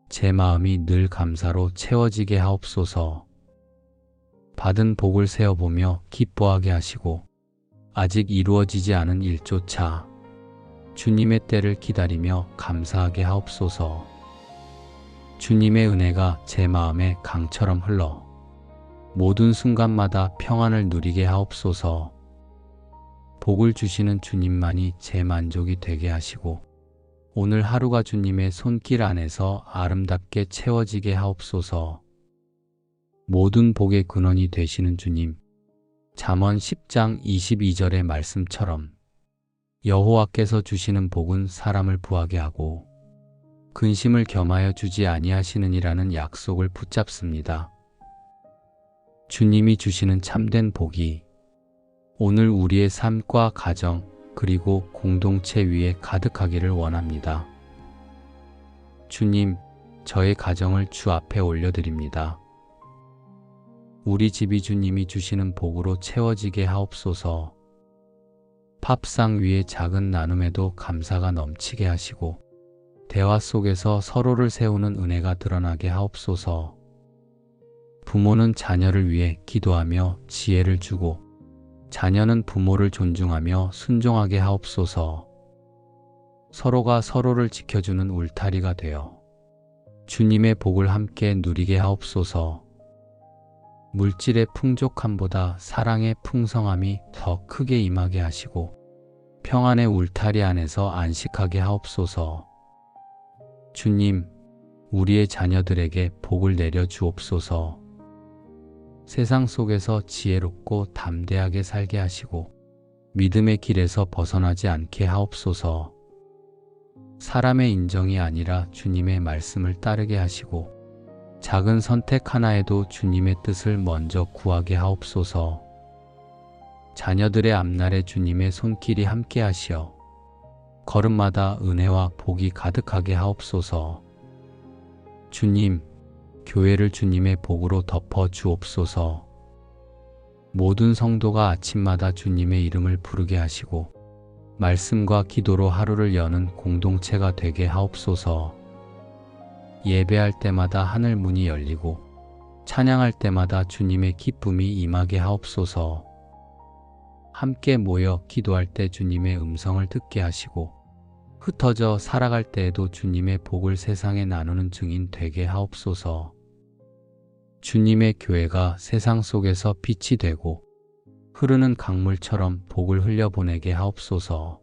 제 마음이 늘 감사로 채워지게 하옵소서. 받은 복을 세어보며 기뻐하게 하시고 아직 이루어지지 않은 일조차 주님의 때를 기다리며 감사하게 하옵소서. 주님의 은혜가 제 마음에 강처럼 흘러 모든 순간마다 평안을 누리게 하옵소서. 복을 주시는 주님만이 제 만족이 되게 하시고 오늘 하루가 주님의 손길 안에서 아름답게 채워지게 하옵소서. 모든 복의 근원이 되시는 주님, 잠언 10장 22절의 말씀처럼 여호와께서 주시는 복은 사람을 부하게 하고 근심을 겸하여 주지 아니하시느니라는 약속을 붙잡습니다. 주님이 주시는 참된 복이 오늘 우리의 삶과 가정 그리고 공동체 위에 가득하기를 원합니다. 주님, 저의 가정을 주 앞에 올려드립니다. 우리 집이 주님이 주시는 복으로 채워지게 하옵소서. 밥상 위의 작은 나눔에도 감사가 넘치게 하시고 대화 속에서 서로를 세우는 은혜가 드러나게 하옵소서. 부모는 자녀를 위해 기도하며 지혜를 주고 자녀는 부모를 존중하며 순종하게 하옵소서. 서로가 서로를 지켜주는 울타리가 되어 주님의 복을 함께 누리게 하옵소서. 물질의 풍족함보다 사랑의 풍성함이 더 크게 임하게 하시고 평안의 울타리 안에서 안식하게 하옵소서. 주님, 우리의 자녀들에게 복을 내려 주옵소서. 세상 속에서 지혜롭고 담대하게 살게 하시고 믿음의 길에서 벗어나지 않게 하옵소서. 사람의 인정이 아니라 주님의 말씀을 따르게 하시고 작은 선택 하나에도 주님의 뜻을 먼저 구하게 하옵소서. 자녀들의 앞날에 주님의 손길이 함께 하시어 걸음마다 은혜와 복이 가득하게 하옵소서. 주님, 교회를 주님의 복으로 덮어 주옵소서. 모든 성도가 아침마다 주님의 이름을 부르게 하시고 말씀과 기도로 하루를 여는 공동체가 되게 하옵소서. 예배할 때마다 하늘 문이 열리고 찬양할 때마다 주님의 기쁨이 임하게 하옵소서. 함께 모여 기도할 때 주님의 음성을 듣게 하시고 흩어져 살아갈 때에도 주님의 복을 세상에 나누는 증인 되게 하옵소서. 주님의 교회가 세상 속에서 빛이 되고 흐르는 강물처럼 복을 흘려보내게 하옵소서.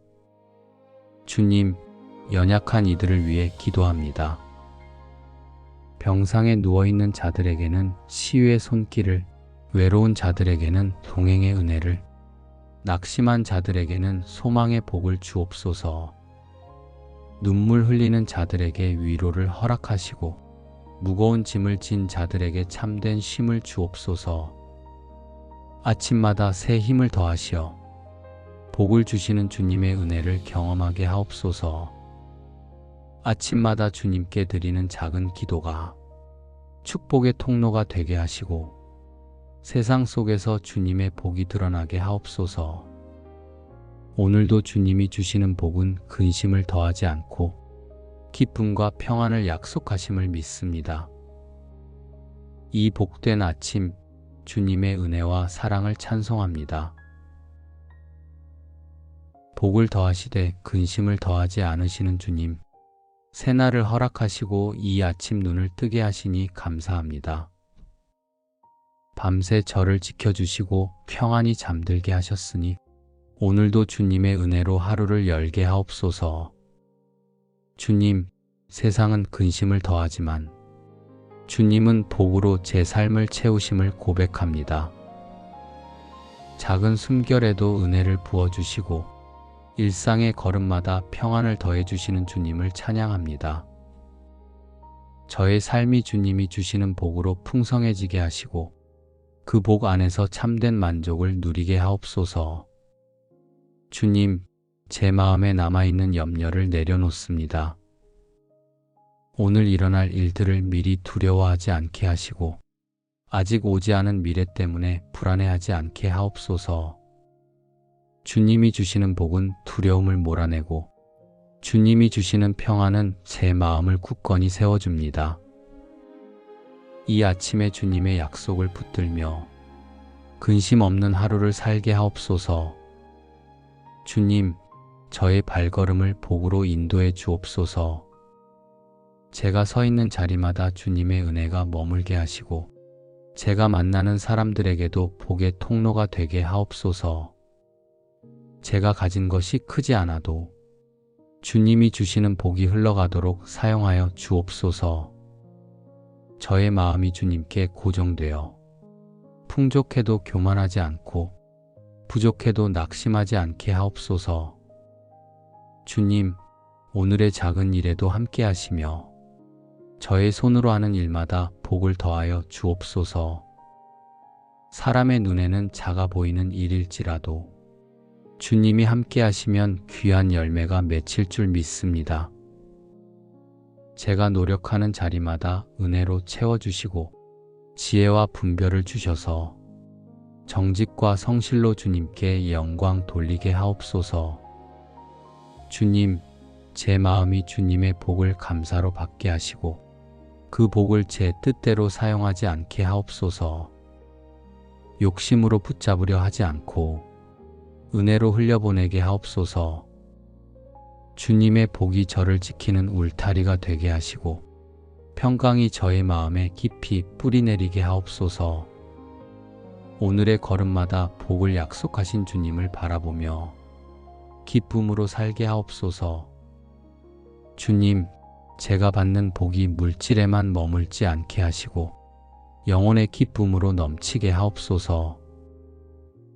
주님, 연약한 이들을 위해 기도합니다. 병상에 누워있는 자들에게는 치유의 손길을, 외로운 자들에게는 동행의 은혜를, 낙심한 자들에게는 소망의 복을 주옵소서. 눈물 흘리는 자들에게 위로를 허락하시고 무거운 짐을 진 자들에게 참된 쉼을 주옵소서. 아침마다 새 힘을 더하시어 복을 주시는 주님의 은혜를 경험하게 하옵소서. 아침마다 주님께 드리는 작은 기도가 축복의 통로가 되게 하시고 세상 속에서 주님의 복이 드러나게 하옵소서. 오늘도 주님이 주시는 복은 근심을 더하지 않고 기쁨과 평안을 약속하심을 믿습니다. 이 복된 아침, 주님의 은혜와 사랑을 찬송합니다. 복을 더하시되 근심을 더하지 않으시는 주님, 새날을 허락하시고 이 아침 눈을 뜨게 하시니 감사합니다. 밤새 저를 지켜주시고 평안히 잠들게 하셨으니 오늘도 주님의 은혜로 하루를 열게 하옵소서. 주님, 세상은 근심을 더하지만 주님은 복으로 제 삶을 채우심을 고백합니다. 작은 숨결에도 은혜를 부어주시고 일상의 걸음마다 평안을 더해주시는 주님을 찬양합니다. 저의 삶이 주님이 주시는 복으로 풍성해지게 하시고 그 복 안에서 참된 만족을 누리게 하옵소서. 주님, 제 마음에 남아있는 염려를 내려놓습니다. 오늘 일어날 일들을 미리 두려워하지 않게 하시고 아직 오지 않은 미래 때문에 불안해하지 않게 하옵소서. 주님이 주시는 복은 두려움을 몰아내고 주님이 주시는 평안은 제 마음을 굳건히 세워줍니다. 이 아침에 주님의 약속을 붙들며 근심 없는 하루를 살게 하옵소서. 주님, 저의 발걸음을 복으로 인도해 주옵소서. 제가 서 있는 자리마다 주님의 은혜가 머물게 하시고 제가 만나는 사람들에게도 복의 통로가 되게 하옵소서. 제가 가진 것이 크지 않아도 주님이 주시는 복이 흘러가도록 사용하여 주옵소서. 저의 마음이 주님께 고정되어 풍족해도 교만하지 않고 부족해도 낙심하지 않게 하옵소서. 주님, 오늘의 작은 일에도 함께 하시며 저의 손으로 하는 일마다 복을 더하여 주옵소서. 사람의 눈에는 작아 보이는 일일지라도 주님이 함께 하시면 귀한 열매가 맺힐 줄 믿습니다. 제가 노력하는 자리마다 은혜로 채워주시고 지혜와 분별을 주셔서 정직과 성실로 주님께 영광 돌리게 하옵소서. 주님, 제 마음이 주님의 복을 감사로 받게 하시고 그 복을 제 뜻대로 사용하지 않게 하옵소서. 욕심으로 붙잡으려 하지 않고 은혜로 흘려보내게 하옵소서. 주님의 복이 저를 지키는 울타리가 되게 하시고 평강이 저의 마음에 깊이 뿌리내리게 하옵소서. 오늘의 걸음마다 복을 약속하신 주님을 바라보며 기쁨으로 살게 하옵소서. 주님, 제가 받는 복이 물질에만 머물지 않게 하시고 영혼의 기쁨으로 넘치게 하옵소서.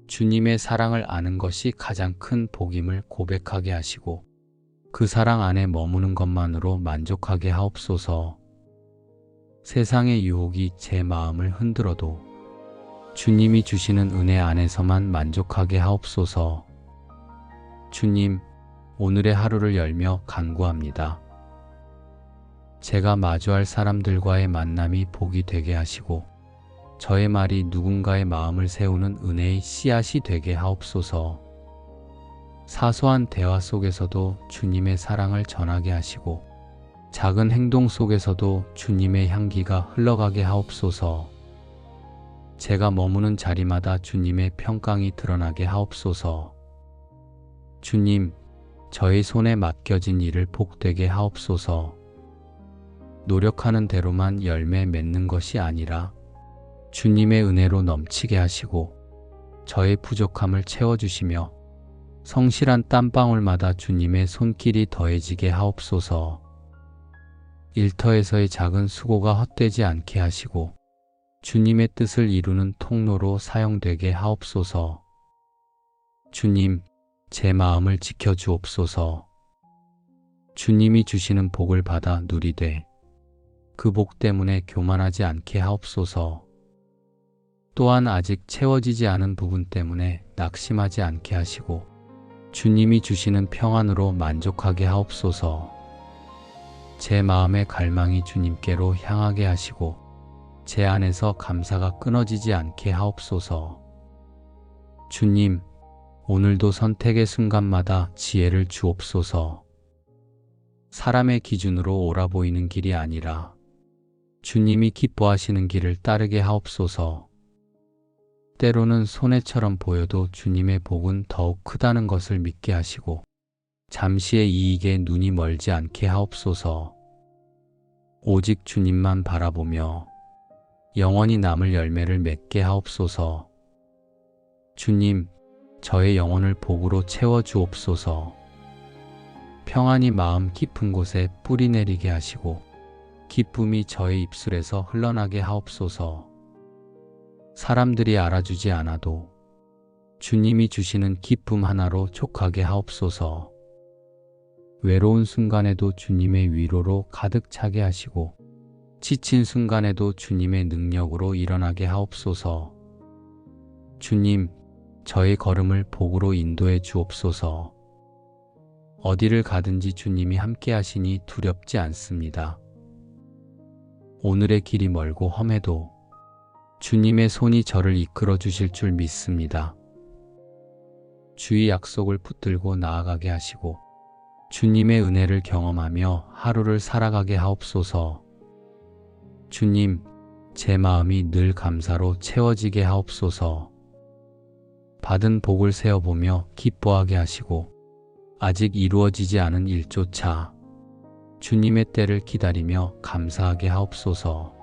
주님의 사랑을 아는 것이 가장 큰 복임을 고백하게 하시고 그 사랑 안에 머무는 것만으로 만족하게 하옵소서. 세상의 유혹이 제 마음을 흔들어도 주님이 주시는 은혜 안에서만 만족하게 하옵소서. 주님, 오늘의 하루를 열며 간구합니다. 제가 마주할 사람들과의 만남이 복이 되게 하시고 저의 말이 누군가의 마음을 세우는 은혜의 씨앗이 되게 하옵소서. 사소한 대화 속에서도 주님의 사랑을 전하게 하시고 작은 행동 속에서도 주님의 향기가 흘러가게 하옵소서. 제가 머무는 자리마다 주님의 평강이 드러나게 하옵소서. 주님, 저의 손에 맡겨진 일을 복되게 하옵소서. 노력하는 대로만 열매 맺는 것이 아니라 주님의 은혜로 넘치게 하시고 저의 부족함을 채워주시며 성실한 땀방울마다 주님의 손길이 더해지게 하옵소서. 일터에서의 작은 수고가 헛되지 않게 하시고 주님의 뜻을 이루는 통로로 사용되게 하옵소서. 주님, 제 마음을 지켜주옵소서. 주님이 주시는 복을 받아 누리되 그 복 때문에 교만하지 않게 하옵소서. 또한 아직 채워지지 않은 부분 때문에 낙심하지 않게 하시고 주님이 주시는 평안으로 만족하게 하옵소서. 제 마음의 갈망이 주님께로 향하게 하시고 제 안에서 감사가 끊어지지 않게 하옵소서. 주님, 오늘도 선택의 순간마다 지혜를 주옵소서. 사람의 기준으로 옳아 보이는 길이 아니라 주님이 기뻐하시는 길을 따르게 하옵소서. 때로는 손해처럼 보여도 주님의 복은 더욱 크다는 것을 믿게 하시고 잠시의 이익에 눈이 멀지 않게 하옵소서. 오직 주님만 바라보며 영원히 남을 열매를 맺게 하옵소서. 주님, 저의 영혼을 복으로 채워주옵소서. 평안히 마음 깊은 곳에 뿌리 내리게 하시고 기쁨이 저의 입술에서 흘러나게 하옵소서. 사람들이 알아주지 않아도 주님이 주시는 기쁨 하나로 족하게 하옵소서. 외로운 순간에도 주님의 위로로 가득 차게 하시고 지친 순간에도 주님의 능력으로 일어나게 하옵소서. 주님, 저의 걸음을 복으로 인도해 주옵소서. 어디를 가든지 주님이 함께 하시니 두렵지 않습니다. 오늘의 길이 멀고 험해도 주님의 손이 저를 이끌어 주실 줄 믿습니다. 주의 약속을 붙들고 나아가게 하시고 주님의 은혜를 경험하며 하루를 살아가게 하옵소서. 주님, 제 마음이 늘 감사로 채워지게 하옵소서. 받은 복을 세어보며 기뻐하게 하시고 아직 이루어지지 않은 일조차 주님의 때를 기다리며 감사하게 하옵소서.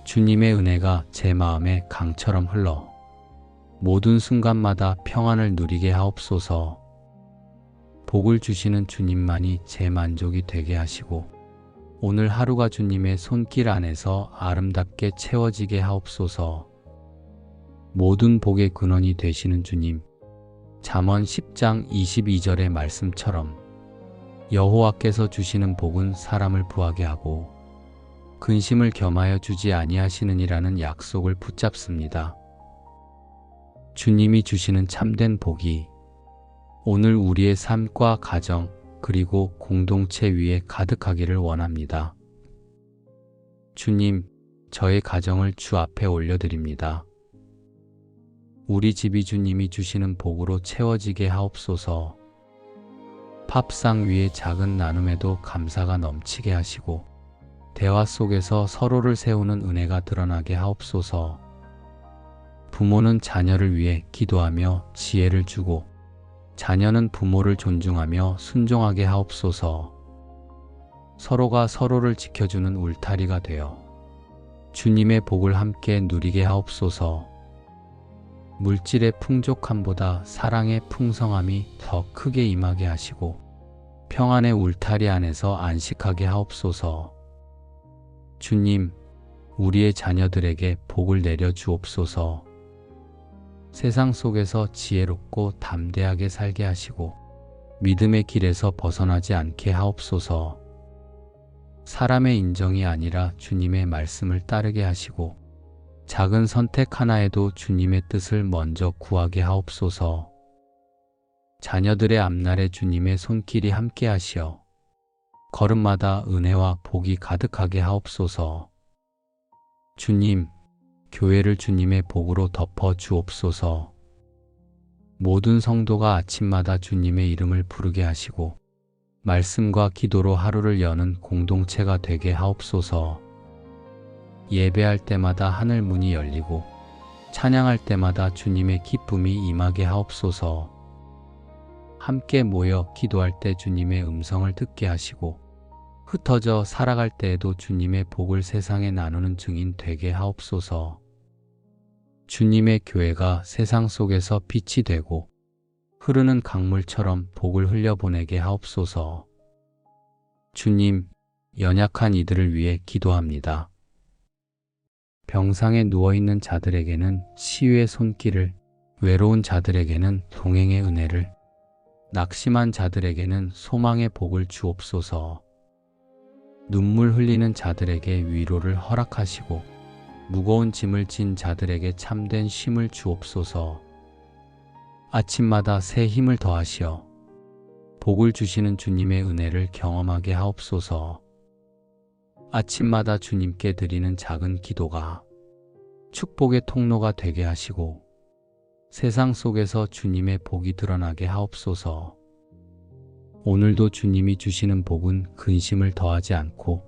주님의 은혜가 제 마음에 강처럼 흘러 모든 순간마다 평안을 누리게 하옵소서. 복을 주시는 주님만이 제 만족이 되게 하시고 오늘 하루가 주님의 손길 안에서 아름답게 채워지게 하옵소서. 모든 복의 근원이 되시는 주님, 잠언 10장 22절의 말씀처럼 여호와께서 주시는 복은 사람을 부하게 하고 근심을 겸하여 주지 아니하시느니라는 약속을 붙잡습니다. 주님이 주시는 참된 복이 오늘 우리의 삶과 가정 그리고 공동체 위에 가득하기를 원합니다. 주님, 저의 가정을 주 앞에 올려드립니다. 우리 집이 주님이 주시는 복으로 채워지게 하옵소서. 밥상 위의 작은 나눔에도 감사가 넘치게 하시고 대화 속에서 서로를 세우는 은혜가 드러나게 하옵소서. 부모는 자녀를 위해 기도하며 지혜를 주고 자녀는 부모를 존중하며 순종하게 하옵소서. 서로가 서로를 지켜주는 울타리가 되어 주님의 복을 함께 누리게 하옵소서. 물질의 풍족함보다 사랑의 풍성함이 더 크게 임하게 하시고 평안의 울타리 안에서 안식하게 하옵소서. 주님, 우리의 자녀들에게 복을 내려 주옵소서. 세상 속에서 지혜롭고 담대하게 살게 하시고 믿음의 길에서 벗어나지 않게 하옵소서. 사람의 인정이 아니라 주님의 말씀을 따르게 하시고 작은 선택 하나에도 주님의 뜻을 먼저 구하게 하옵소서. 자녀들의 앞날에 주님의 손길이 함께 하시어 걸음마다 은혜와 복이 가득하게 하옵소서. 주님, 교회를 주님의 복으로 덮어 주옵소서. 모든 성도가 아침마다 주님의 이름을 부르게 하시고 말씀과 기도로 하루를 여는 공동체가 되게 하옵소서. 예배할 때마다 하늘 문이 열리고 찬양할 때마다 주님의 기쁨이 임하게 하옵소서. 함께 모여 기도할 때 주님의 음성을 듣게 하시고 흩어져 살아갈 때에도 주님의 복을 세상에 나누는 증인 되게 하옵소서. 주님의 교회가 세상 속에서 빛이 되고 흐르는 강물처럼 복을 흘려보내게 하옵소서. 주님, 연약한 이들을 위해 기도합니다. 병상에 누워있는 자들에게는 치유의 손길을, 외로운 자들에게는 동행의 은혜를, 낙심한 자들에게는 소망의 복을 주옵소서. 눈물 흘리는 자들에게 위로를 허락하시고 무거운 짐을 진 자들에게 참된 쉼을 주옵소서. 아침마다 새 힘을 더하시어 복을 주시는 주님의 은혜를 경험하게 하옵소서. 아침마다 주님께 드리는 작은 기도가 축복의 통로가 되게 하시고 세상 속에서 주님의 복이 드러나게 하옵소서. 오늘도 주님이 주시는 복은 근심을 더하지 않고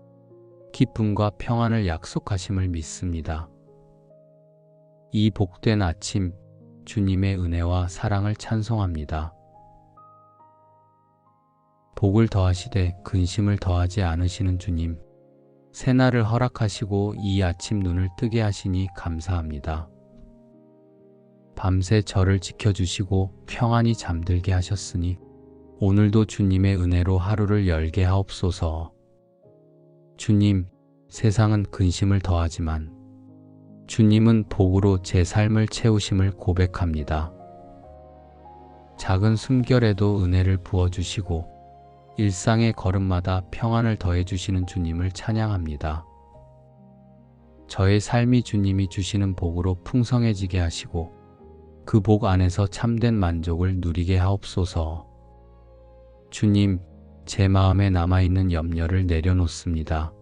기쁨과 평안을 약속하심을 믿습니다. 이 복된 아침, 주님의 은혜와 사랑을 찬송합니다. 복을 더하시되 근심을 더하지 않으시는 주님, 새날을 허락하시고 이 아침 눈을 뜨게 하시니 감사합니다. 밤새 저를 지켜주시고 평안히 잠들게 하셨으니 오늘도 주님의 은혜로 하루를 열게 하옵소서. 주님, 세상은 근심을 더하지만 주님은 복으로 제 삶을 채우심을 고백합니다. 작은 숨결에도 은혜를 부어주시고 일상의 걸음마다 평안을 더해주시는 주님을 찬양합니다. 저의 삶이 주님이 주시는 복으로 풍성해지게 하시고 그 복 안에서 참된 만족을 누리게 하옵소서. 주님, 제 마음에 남아있는 염려를 내려놓습니다.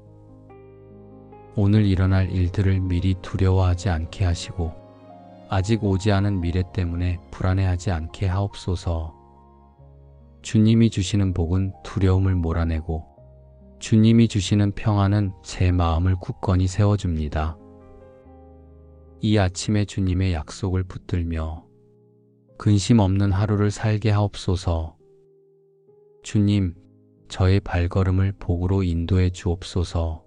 오늘 일어날 일들을 미리 두려워하지 않게 하시고 아직 오지 않은 미래 때문에 불안해하지 않게 하옵소서. 주님이 주시는 복은 두려움을 몰아내고 주님이 주시는 평안은 제 마음을 굳건히 세워줍니다. 이 아침에 주님의 약속을 붙들며 근심 없는 하루를 살게 하옵소서. 주님, 저의 발걸음을 복으로 인도해 주옵소서.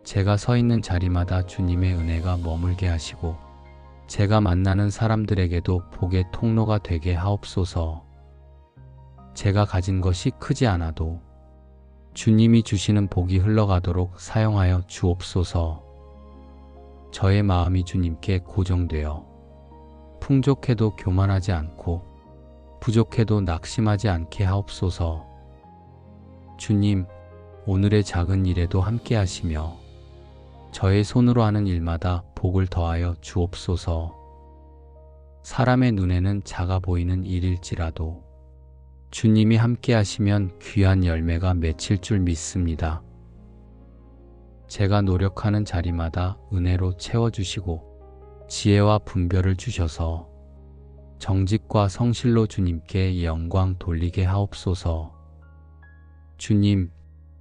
제가 서 있는 자리마다 주님의 은혜가 머물게 하시고 제가 만나는 사람들에게도 복의 통로가 되게 하옵소서. 제가 가진 것이 크지 않아도 주님이 주시는 복이 흘러가도록 사용하여 주옵소서. 저의 마음이 주님께 고정되어 풍족해도 교만하지 않고 부족해도 낙심하지 않게 하옵소서. 주님, 오늘의 작은 일에도 함께 하시며 저의 손으로 하는 일마다 복을 더하여 주옵소서. 사람의 눈에는 작아 보이는 일일지라도 주님이 함께 하시면 귀한 열매가 맺힐 줄 믿습니다. 제가 노력하는 자리마다 은혜로 채워주시고 지혜와 분별을 주셔서 정직과 성실로 주님께 영광 돌리게 하옵소서. 주님,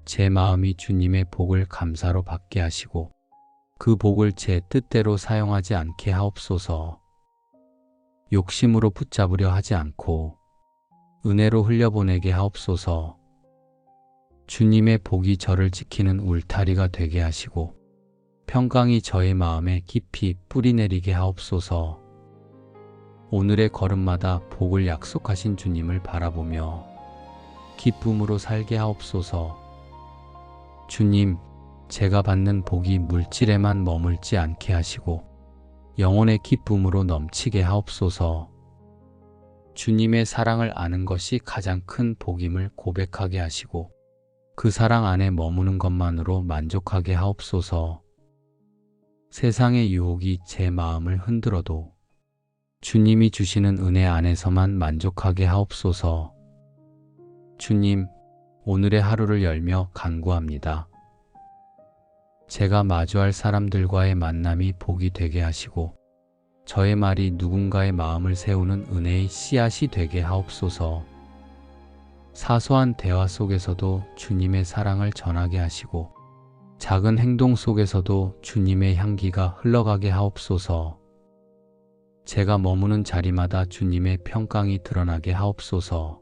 제 마음이 주님의 복을 감사로 받게 하시고 그 복을 제 뜻대로 사용하지 않게 하옵소서. 욕심으로 붙잡으려 하지 않고 은혜로 흘려보내게 하옵소서. 주님의 복이 저를 지키는 울타리가 되게 하시고 평강이 저의 마음에 깊이 뿌리내리게 하옵소서. 오늘의 걸음마다 복을 약속하신 주님을 바라보며 기쁨으로 살게 하옵소서. 주님, 제가 받는 복이 물질에만 머물지 않게 하시고 영혼의 기쁨으로 넘치게 하옵소서. 주님의 사랑을 아는 것이 가장 큰 복임을 고백하게 하시고 그 사랑 안에 머무는 것만으로 만족하게 하옵소서. 세상의 유혹이 제 마음을 흔들어도 주님이 주시는 은혜 안에서만 만족하게 하옵소서. 주님, 오늘의 하루를 열며 간구합니다. 제가 마주할 사람들과의 만남이 복이 되게 하시고 저의 말이 누군가의 마음을 세우는 은혜의 씨앗이 되게 하옵소서. 사소한 대화 속에서도 주님의 사랑을 전하게 하시고 작은 행동 속에서도 주님의 향기가 흘러가게 하옵소서. 제가 머무는 자리마다 주님의 평강이 드러나게 하옵소서.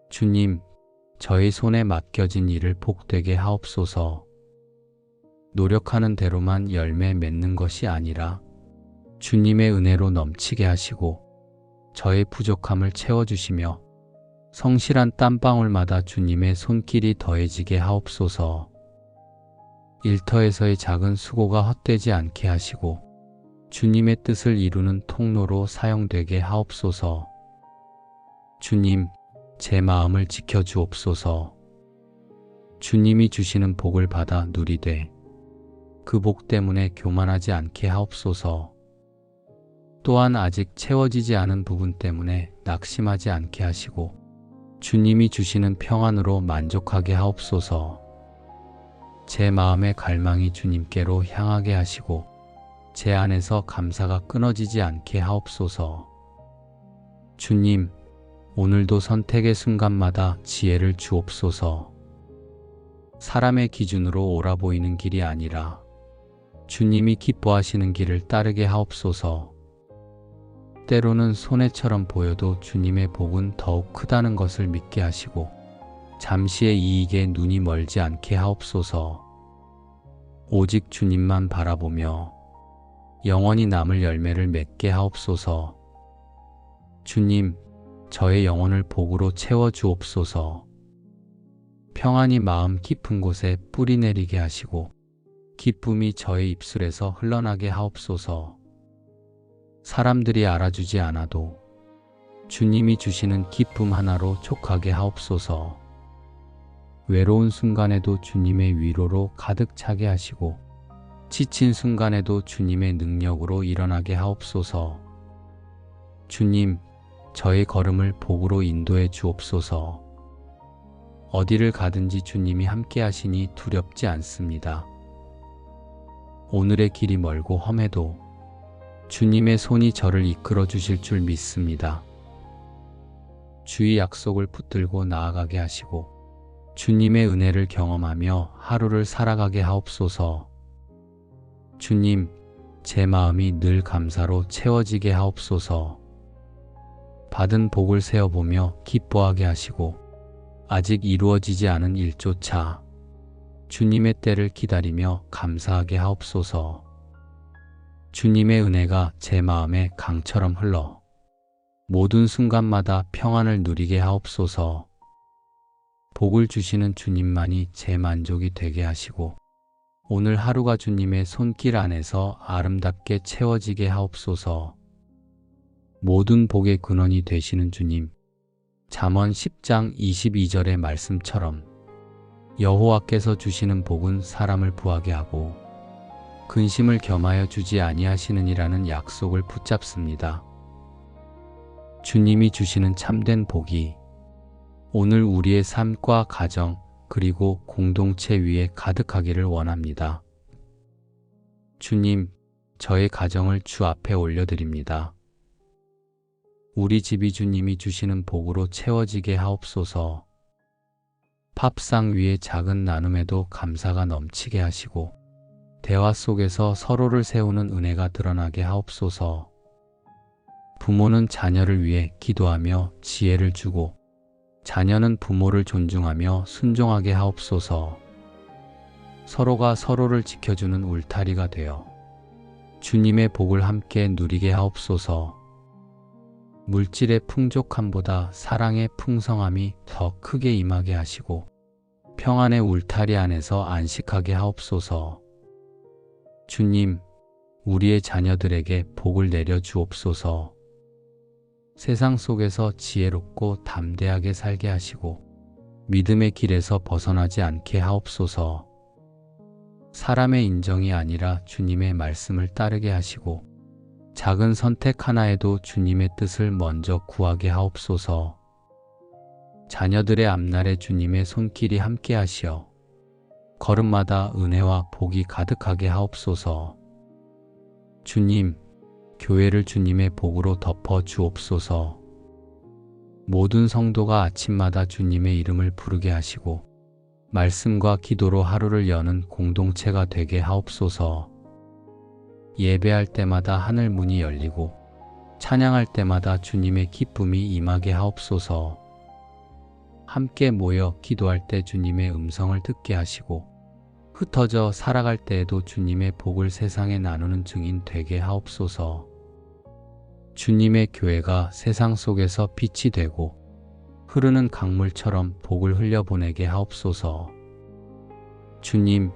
주님, 저의 손에 맡겨진 일을 복되게 하옵소서. 노력하는 대로만 열매 맺는 것이 아니라 주님의 은혜로 넘치게 하시고 저의 부족함을 채워주시며 성실한 땀방울마다 주님의 손길이 더해지게 하옵소서. 일터에서의 작은 수고가 헛되지 않게 하시고 주님의 뜻을 이루는 통로로 사용되게 하옵소서. 주님, 제 마음을 지켜주옵소서. 주님이 주시는 복을 받아 누리되 그 복 때문에 교만하지 않게 하옵소서. 또한 아직 채워지지 않은 부분 때문에 낙심하지 않게 하시고 주님이 주시는 평안으로 만족하게 하옵소서. 제 마음의 갈망이 주님께로 향하게 하시고 제 안에서 감사가 끊어지지 않게 하옵소서. 주님, 오늘도 선택의 순간마다 지혜를 주옵소서. 사람의 기준으로 옳아 보이는 길이 아니라 주님이 기뻐하시는 길을 따르게 하옵소서. 때로는 손해처럼 보여도 주님의 복은 더욱 크다는 것을 믿게 하시고 잠시의 이익에 눈이 멀지 않게 하옵소서. 오직 주님만 바라보며 영원히 남을 열매를 맺게 하옵소서. 주님, 저의 영혼을 복으로 채워 주옵소서. 평안이 마음 깊은 곳에 뿌리 내리게 하시고 기쁨이 저의 입술에서 흘러나게 하옵소서. 사람들이 알아주지 않아도 주님이 주시는 기쁨 하나로 족하게 하옵소서. 외로운 순간에도 주님의 위로로 가득 차게 하시고 지친 순간에도 주님의 능력으로 일어나게 하옵소서. 주님, 저의 걸음을 복으로 인도해 주옵소서. 어디를 가든지 주님이 함께 하시니 두렵지 않습니다. 오늘의 길이 멀고 험해도 주님의 손이 저를 이끌어 주실 줄 믿습니다. 주의 약속을 붙들고 나아가게 하시고 주님의 은혜를 경험하며 하루를 살아가게 하옵소서. 주님, 제 마음이 늘 감사로 채워지게 하옵소서. 받은 복을 세어보며 기뻐하게 하시고 아직 이루어지지 않은 일조차 주님의 때를 기다리며 감사하게 하옵소서. 주님의 은혜가 제 마음에 강처럼 흘러 모든 순간마다 평안을 누리게 하옵소서. 복을 주시는 주님만이 제 만족이 되게 하시고 오늘 하루가 주님의 손길 안에서 아름답게 채워지게 하옵소서. 모든 복의 근원이 되시는 주님, 잠언 10장 22절의 말씀처럼 여호와께서 주시는 복은 사람을 부하게 하고 근심을 겸하여 주지 아니하시느니라는 약속을 붙잡습니다. 주님이 주시는 참된 복이 오늘 우리의 삶과 가정 그리고 공동체 위에 가득하기를 원합니다. 주님, 저의 가정을 주 앞에 올려드립니다. 우리 집이 주님이 주시는 복으로 채워지게 하옵소서. 밥상 위의 작은 나눔에도 감사가 넘치게 하시고 대화 속에서 서로를 세우는 은혜가 드러나게 하옵소서. 부모는 자녀를 위해 기도하며 지혜를 주고 자녀는 부모를 존중하며 순종하게 하옵소서. 서로가 서로를 지켜주는 울타리가 되어 주님의 복을 함께 누리게 하옵소서. 물질의 풍족함보다 사랑의 풍성함이 더 크게 임하게 하시고 평안의 울타리 안에서 안식하게 하옵소서. 주님, 우리의 자녀들에게 복을 내려 주옵소서. 세상 속에서 지혜롭고 담대하게 살게 하시고 믿음의 길에서 벗어나지 않게 하옵소서. 사람의 인정이 아니라 주님의 말씀을 따르게 하시고 작은 선택 하나에도 주님의 뜻을 먼저 구하게 하옵소서. 자녀들의 앞날에 주님의 손길이 함께 하시어 걸음마다 은혜와 복이 가득하게 하옵소서. 주님, 교회를 주님의 복으로 덮어 주옵소서. 모든 성도가 아침마다 주님의 이름을 부르게 하시고 말씀과 기도로 하루를 여는 공동체가 되게 하옵소서. 예배할 때마다 하늘 문이 열리고 찬양할 때마다 주님의 기쁨이 임하게 하옵소서. 함께 모여 기도할 때 주님의 음성을 듣게 하시고 흩어져 살아갈 때에도 주님의 복을 세상에 나누는 증인 되게 하옵소서. 주님의 교회가 세상 속에서 빛이 되고 흐르는 강물처럼 복을 흘려보내게 하옵소서. 주님,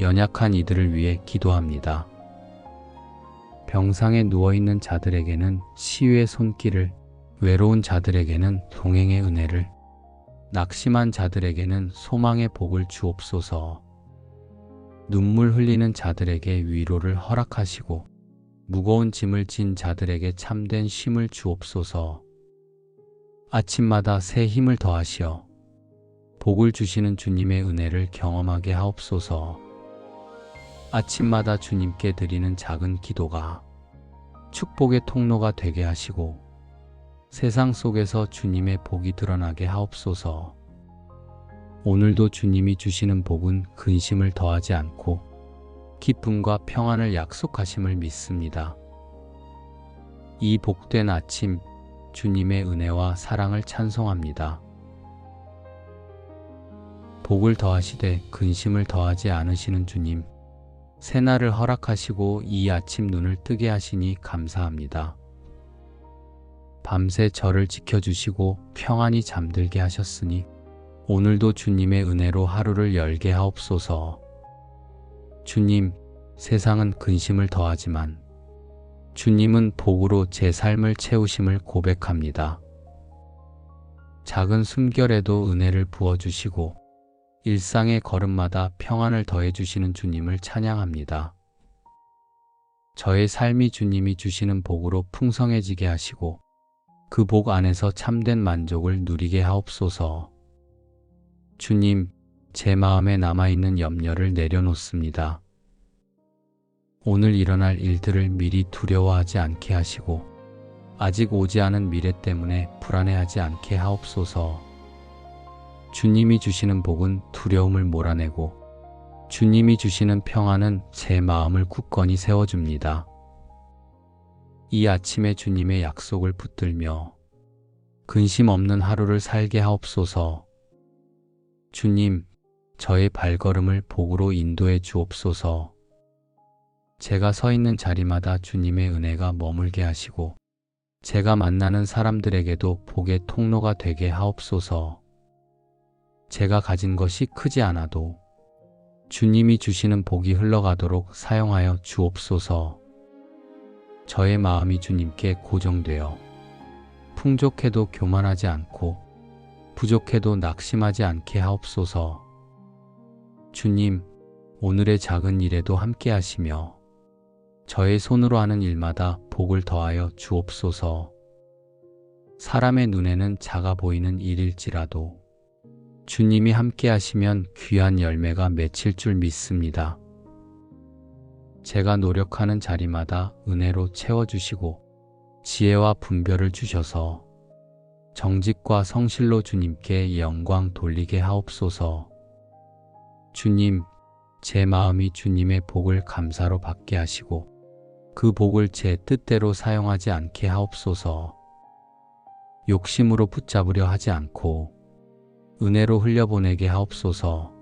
연약한 이들을 위해 기도합니다. 병상에 누워있는 자들에게는 치유의 손길을, 외로운 자들에게는 동행의 은혜를, 낙심한 자들에게는 소망의 복을 주옵소서. 눈물 흘리는 자들에게 위로를 허락하시고 무거운 짐을 진 자들에게 참된 쉼을 주옵소서. 아침마다 새 힘을 더하시어 복을 주시는 주님의 은혜를 경험하게 하옵소서. 아침마다 주님께 드리는 작은 기도가 축복의 통로가 되게 하시고 세상 속에서 주님의 복이 드러나게 하옵소서. 오늘도 주님이 주시는 복은 근심을 더하지 않고 기쁨과 평안을 약속하심을 믿습니다. 이 복된 아침, 주님의 은혜와 사랑을 찬송합니다. 복을 더하시되 근심을 더하지 않으시는 주님, 새날을 허락하시고 이 아침 눈을 뜨게 하시니 감사합니다. 밤새 저를 지켜주시고 평안히 잠들게 하셨으니 오늘도 주님의 은혜로 하루를 열게 하옵소서. 주님, 세상은 근심을 더하지만 주님은 복으로 제 삶을 채우심을 고백합니다. 작은 숨결에도 은혜를 부어주시고 일상의 걸음마다 평안을 더해주시는 주님을 찬양합니다. 저의 삶이 주님이 주시는 복으로 풍성해지게 하시고 그 복 안에서 참된 만족을 누리게 하옵소서. 주님, 제 마음에 남아있는 염려를 내려놓습니다. 오늘 일어날 일들을 미리 두려워하지 않게 하시고 아직 오지 않은 미래 때문에 불안해하지 않게 하옵소서. 주님이 주시는 복은 두려움을 몰아내고 주님이 주시는 평안은 제 마음을 굳건히 세워줍니다. 이 아침에 주님의 약속을 붙들며 근심 없는 하루를 살게 하옵소서. 주님, 저의 발걸음을 복으로 인도해 주옵소서. 제가 서 있는 자리마다 주님의 은혜가 머물게 하시고 제가 만나는 사람들에게도 복의 통로가 되게 하옵소서. 제가 가진 것이 크지 않아도 주님이 주시는 복이 흘러가도록 사용하여 주옵소서. 저의 마음이 주님께 고정되어 풍족해도 교만하지 않고 부족해도 낙심하지 않게 하옵소서. 주님, 오늘의 작은 일에도 함께 하시며 저의 손으로 하는 일마다 복을 더하여 주옵소서. 사람의 눈에는 작아 보이는 일일지라도 주님이 함께 하시면 귀한 열매가 맺힐 줄 믿습니다. 제가 노력하는 자리마다 은혜로 채워주시고 지혜와 분별을 주셔서 정직과 성실로 주님께 영광 돌리게 하옵소서. 주님, 제 마음이 주님의 복을 감사로 받게 하시고 그 복을 제 뜻대로 사용하지 않게 하옵소서. 욕심으로 붙잡으려 하지 않고 은혜로 흘려보내게 하옵소서.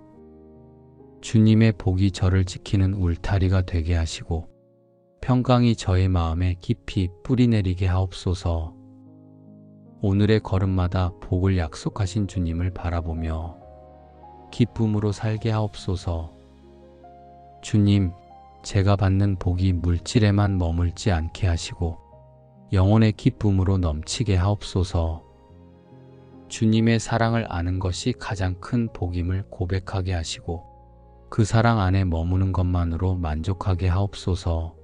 주님의 복이 저를 지키는 울타리가 되게 하시고 평강이 저의 마음에 깊이 뿌리내리게 하옵소서. 오늘의 걸음마다 복을 약속하신 주님을 바라보며 기쁨으로 살게 하옵소서. 주님, 제가 받는 복이 물질에만 머물지 않게 하시고 영혼의 기쁨으로 넘치게 하옵소서. 주님의 사랑을 아는 것이 가장 큰 복임을 고백하게 하시고 그 사랑 안에 머무는 것만으로 만족하게 하옵소서.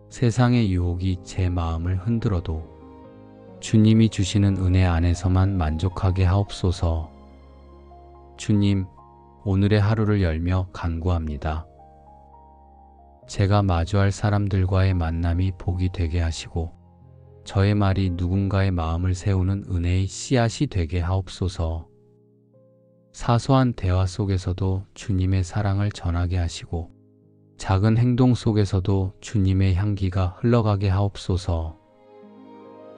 세상의 유혹이 제 마음을 흔들어도 주님이 주시는 은혜 안에서만 만족하게 하옵소서. 주님, 오늘의 하루를 열며 간구합니다. 제가 마주할 사람들과의 만남이 복이 되게 하시고 저의 말이 누군가의 마음을 세우는 은혜의 씨앗이 되게 하옵소서. 사소한 대화 속에서도 주님의 사랑을 전하게 하시고 작은 행동 속에서도 주님의 향기가 흘러가게 하옵소서.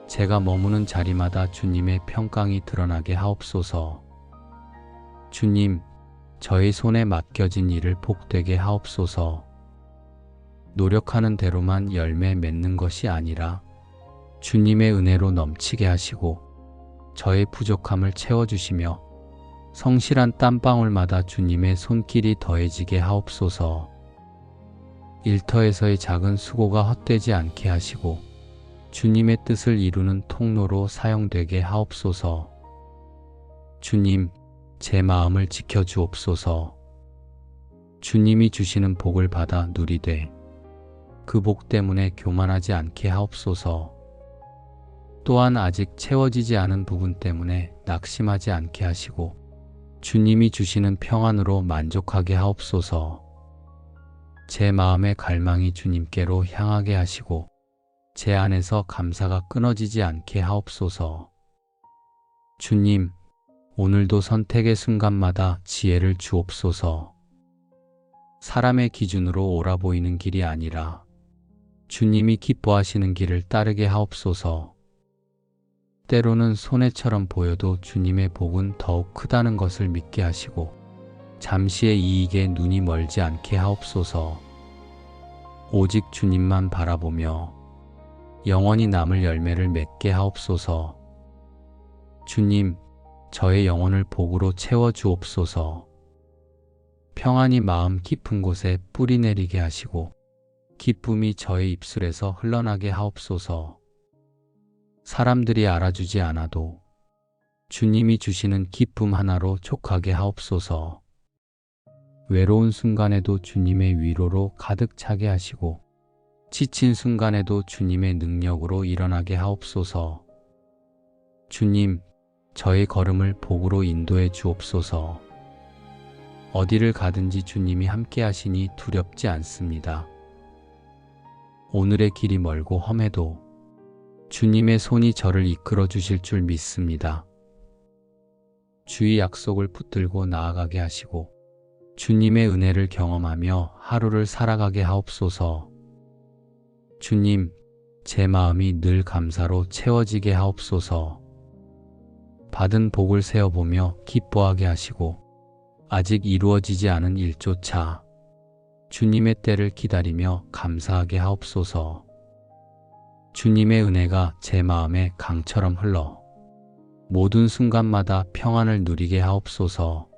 제가 머무는 자리마다 주님의 평강이 드러나게 하옵소서. 주님, 저의 손에 맡겨진 일을 복되게 하옵소서. 노력하는 대로만 열매 맺는 것이 아니라 주님의 은혜로 넘치게 하시고 저의 부족함을 채워주시며 성실한 땀방울마다 주님의 손길이 더해지게 하옵소서. 일터에서의 작은 수고가 헛되지 않게 하시고 주님의 뜻을 이루는 통로로 사용되게 하옵소서. 주님, 제 마음을 지켜주옵소서. 주님이 주시는 복을 받아 누리되 그 복 때문에 교만하지 않게 하옵소서. 또한 아직 채워지지 않은 부분 때문에 낙심하지 않게 하시고 주님이 주시는 평안으로 만족하게 하옵소서. 제 마음의 갈망이 주님께로 향하게 하시고 제 안에서 감사가 끊어지지 않게 하옵소서. 주님, 오늘도 선택의 순간마다 지혜를 주옵소서. 사람의 기준으로 옳아 보이는 길이 아니라 주님이 기뻐하시는 길을 따르게 하옵소서. 때로는 손해처럼 보여도 주님의 복은 더욱 크다는 것을 믿게 하시고 잠시의 이익에 눈이 멀지 않게 하옵소서. 오직 주님만 바라보며 영원히 남을 열매를 맺게 하옵소서. 주님, 저의 영혼을 복으로 채워 주옵소서. 평안이 마음 깊은 곳에 뿌리 내리게 하시고 기쁨이 저의 입술에서 흘러나게 하옵소서. 사람들이 알아주지 않아도 주님이 주시는 기쁨 하나로 촉하게 하옵소서. 외로운 순간에도 주님의 위로로 가득 차게 하시고 지친 순간에도 주님의 능력으로 일어나게 하옵소서. 주님, 저의 걸음을 복으로 인도해 주옵소서. 어디를 가든지 주님이 함께 하시니 두렵지 않습니다. 오늘의 길이 멀고 험해도 주님의 손이 저를 이끌어 주실 줄 믿습니다. 주의 약속을 붙들고 나아가게 하시고 주님의 은혜를 경험하며 하루를 살아가게 하옵소서. 주님, 제 마음이 늘 감사로 채워지게 하옵소서. 받은 복을 세어보며 기뻐하게 하시고 아직 이루어지지 않은 일조차 주님의 때를 기다리며 감사하게 하옵소서. 주님의 은혜가 제 마음에 강처럼 흘러 모든 순간마다 평안을 누리게 하옵소서.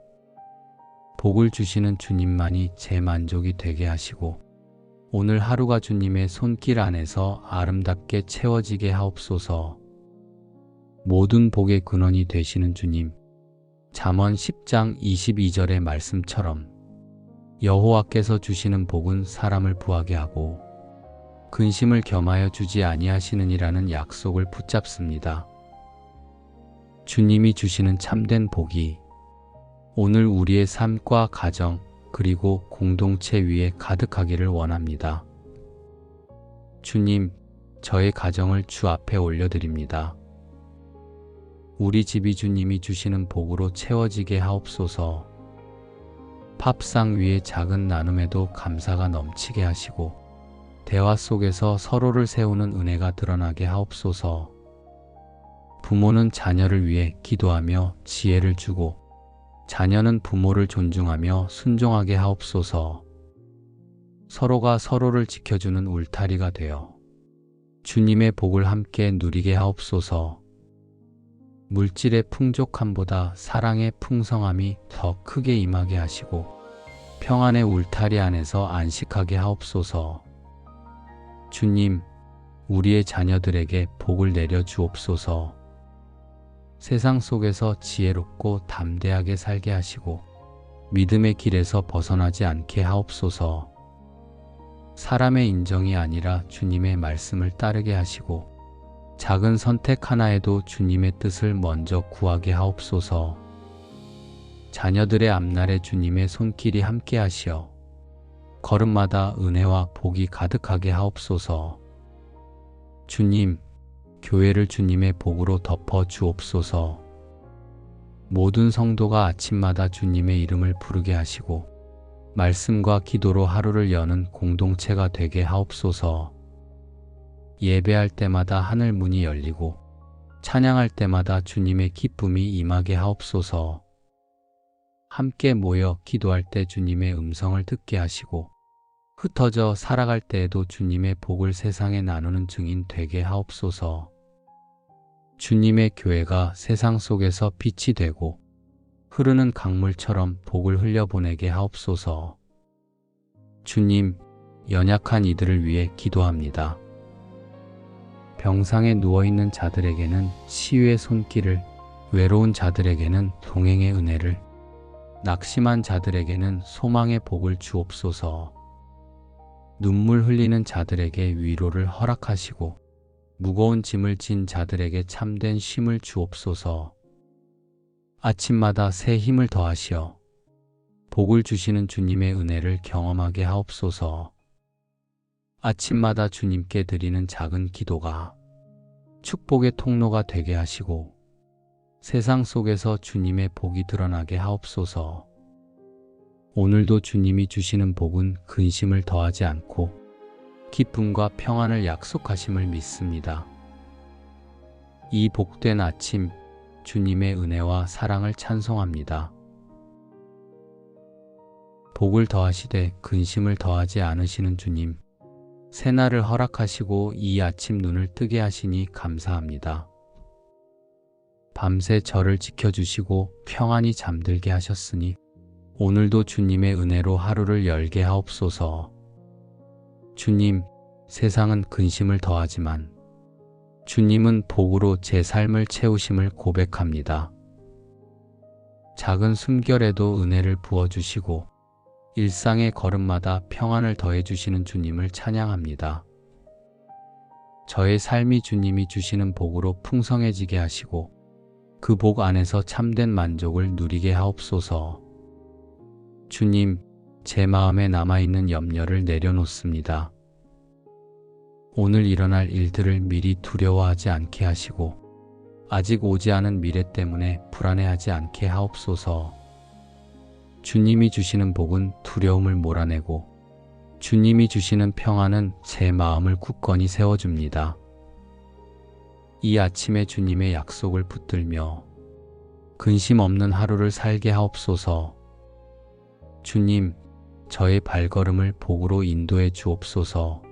복을 주시는 주님만이 제 만족이 되게 하시고 오늘 하루가 주님의 손길 안에서 아름답게 채워지게 하옵소서. 모든 복의 근원이 되시는 주님, 잠언 10장 22절의 말씀처럼 여호와께서 주시는 복은 사람을 부하게 하고 근심을 겸하여 주지 아니하시느니라는 약속을 붙잡습니다. 주님이 주시는 참된 복이 오늘 우리의 삶과 가정 그리고 공동체 위에 가득하기를 원합니다. 주님, 저의 가정을 주 앞에 올려드립니다. 우리 집이 주님이 주시는 복으로 채워지게 하옵소서. 밥상 위의 작은 나눔에도 감사가 넘치게 하시고 대화 속에서 서로를 세우는 은혜가 드러나게 하옵소서. 부모는 자녀를 위해 기도하며 지혜를 주고 자녀는 부모를 존중하며 순종하게 하옵소서. 서로가 서로를 지켜주는 울타리가 되어 주님의 복을 함께 누리게 하옵소서. 물질의 풍족함보다 사랑의 풍성함이 더 크게 임하게 하시고 평안의 울타리 안에서 안식하게 하옵소서. 주님, 우리의 자녀들에게 복을 내려 주옵소서. 세상 속에서 지혜롭고 담대하게 살게 하시고 믿음의 길에서 벗어나지 않게 하옵소서. 사람의 인정이 아니라 주님의 말씀을 따르게 하시고 작은 선택 하나에도 주님의 뜻을 먼저 구하게 하옵소서. 자녀들의 앞날에 주님의 손길이 함께 하시어 걸음마다 은혜와 복이 가득하게 하옵소서. 주님, 교회를 주님의 복으로 덮어 주옵소서. 모든 성도가 아침마다 주님의 이름을 부르게 하시고 말씀과 기도로 하루를 여는 공동체가 되게 하옵소서. 예배할 때마다 하늘 문이 열리고 찬양할 때마다 주님의 기쁨이 임하게 하옵소서. 함께 모여 기도할 때 주님의 음성을 듣게 하시고 흩어져 살아갈 때에도 주님의 복을 세상에 나누는 증인 되게 하옵소서. 주님의 교회가 세상 속에서 빛이 되고 흐르는 강물처럼 복을 흘려보내게 하옵소서. 주님, 연약한 이들을 위해 기도합니다. 병상에 누워있는 자들에게는 치유의 손길을, 외로운 자들에게는 동행의 은혜를, 낙심한 자들에게는 소망의 복을 주옵소서. 눈물 흘리는 자들에게 위로를 허락하시고 무거운 짐을 진 자들에게 참된 쉼을 주옵소서. 아침마다 새 힘을 더하시어 복을 주시는 주님의 은혜를 경험하게 하옵소서. 아침마다 주님께 드리는 작은 기도가 축복의 통로가 되게 하시고 세상 속에서 주님의 복이 드러나게 하옵소서. 오늘도 주님이 주시는 복은 근심을 더하지 않고 기쁨과 평안을 약속하심을 믿습니다. 이 복된 아침, 주님의 은혜와 사랑을 찬송합니다. 복을 더하시되 근심을 더하지 않으시는 주님, 새날을 허락하시고 이 아침 눈을 뜨게 하시니 감사합니다. 밤새 저를 지켜주시고 평안히 잠들게 하셨으니 오늘도 주님의 은혜로 하루를 열게 하옵소서. 주님, 세상은 근심을 더하지만 주님은 복으로 제 삶을 채우심을 고백합니다. 작은 숨결에도 은혜를 부어주시고 일상의 걸음마다 평안을 더해주시는 주님을 찬양합니다. 저의 삶이 주님이 주시는 복으로 풍성해지게 하시고 그 복 안에서 참된 만족을 누리게 하옵소서. 주님, 제 마음에 남아있는 염려를 내려놓습니다. 오늘 일어날 일들을 미리 두려워하지 않게 하시고 아직 오지 않은 미래 때문에 불안해하지 않게 하옵소서. 주님이 주시는 복은 두려움을 몰아내고 주님이 주시는 평안은 제 마음을 굳건히 세워줍니다. 이 아침에 주님의 약속을 붙들며 근심 없는 하루를 살게 하옵소서. 주님, 저의 발걸음을 복으로 인도해 주옵소서.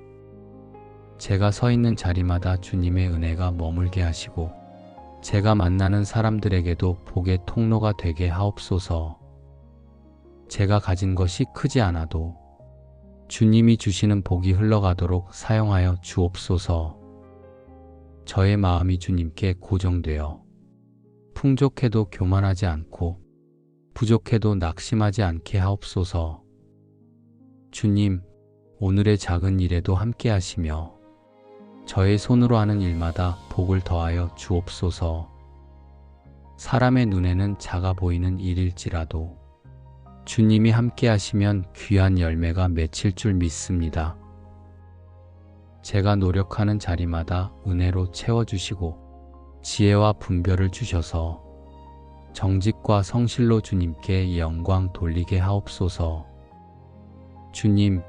제가 서 있는 자리마다 주님의 은혜가 머물게 하시고 제가 만나는 사람들에게도 복의 통로가 되게 하옵소서. 제가 가진 것이 크지 않아도 주님이 주시는 복이 흘러가도록 사용하여 주옵소서. 저의 마음이 주님께 고정되어 풍족해도 교만하지 않고 부족해도 낙심하지 않게 하옵소서. 주님, 오늘의 작은 일에도 함께 하시며 저의 손으로 하는 일마다 복을 더하여 주옵소서. 사람의 눈에는 작아 보이는 일일지라도 주님이 함께 하시면 귀한 열매가 맺힐 줄 믿습니다. 제가 노력하는 자리마다 은혜로 채워주시고 지혜와 분별을 주셔서 정직과 성실로 주님께 영광 돌리게 하옵소서. 주님,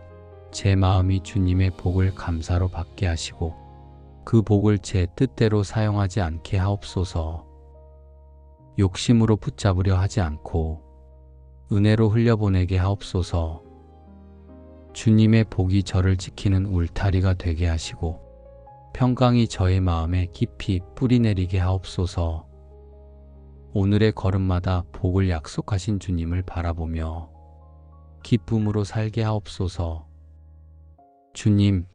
제 마음이 주님의 복을 감사로 받게 하시고 그 복을 제 뜻대로 사용하지 않게 하옵소서. 욕심으로 붙잡으려 하지 않고 은혜로 흘려보내게 하옵소서. 주님의 복이 저를 지키는 울타리가 되게 하시고 평강이 저의 마음에 깊이 뿌리내리게 하옵소서. 오늘의 걸음마다 복을 약속하신 주님을 바라보며 기쁨으로 살게 하옵소서. 주님,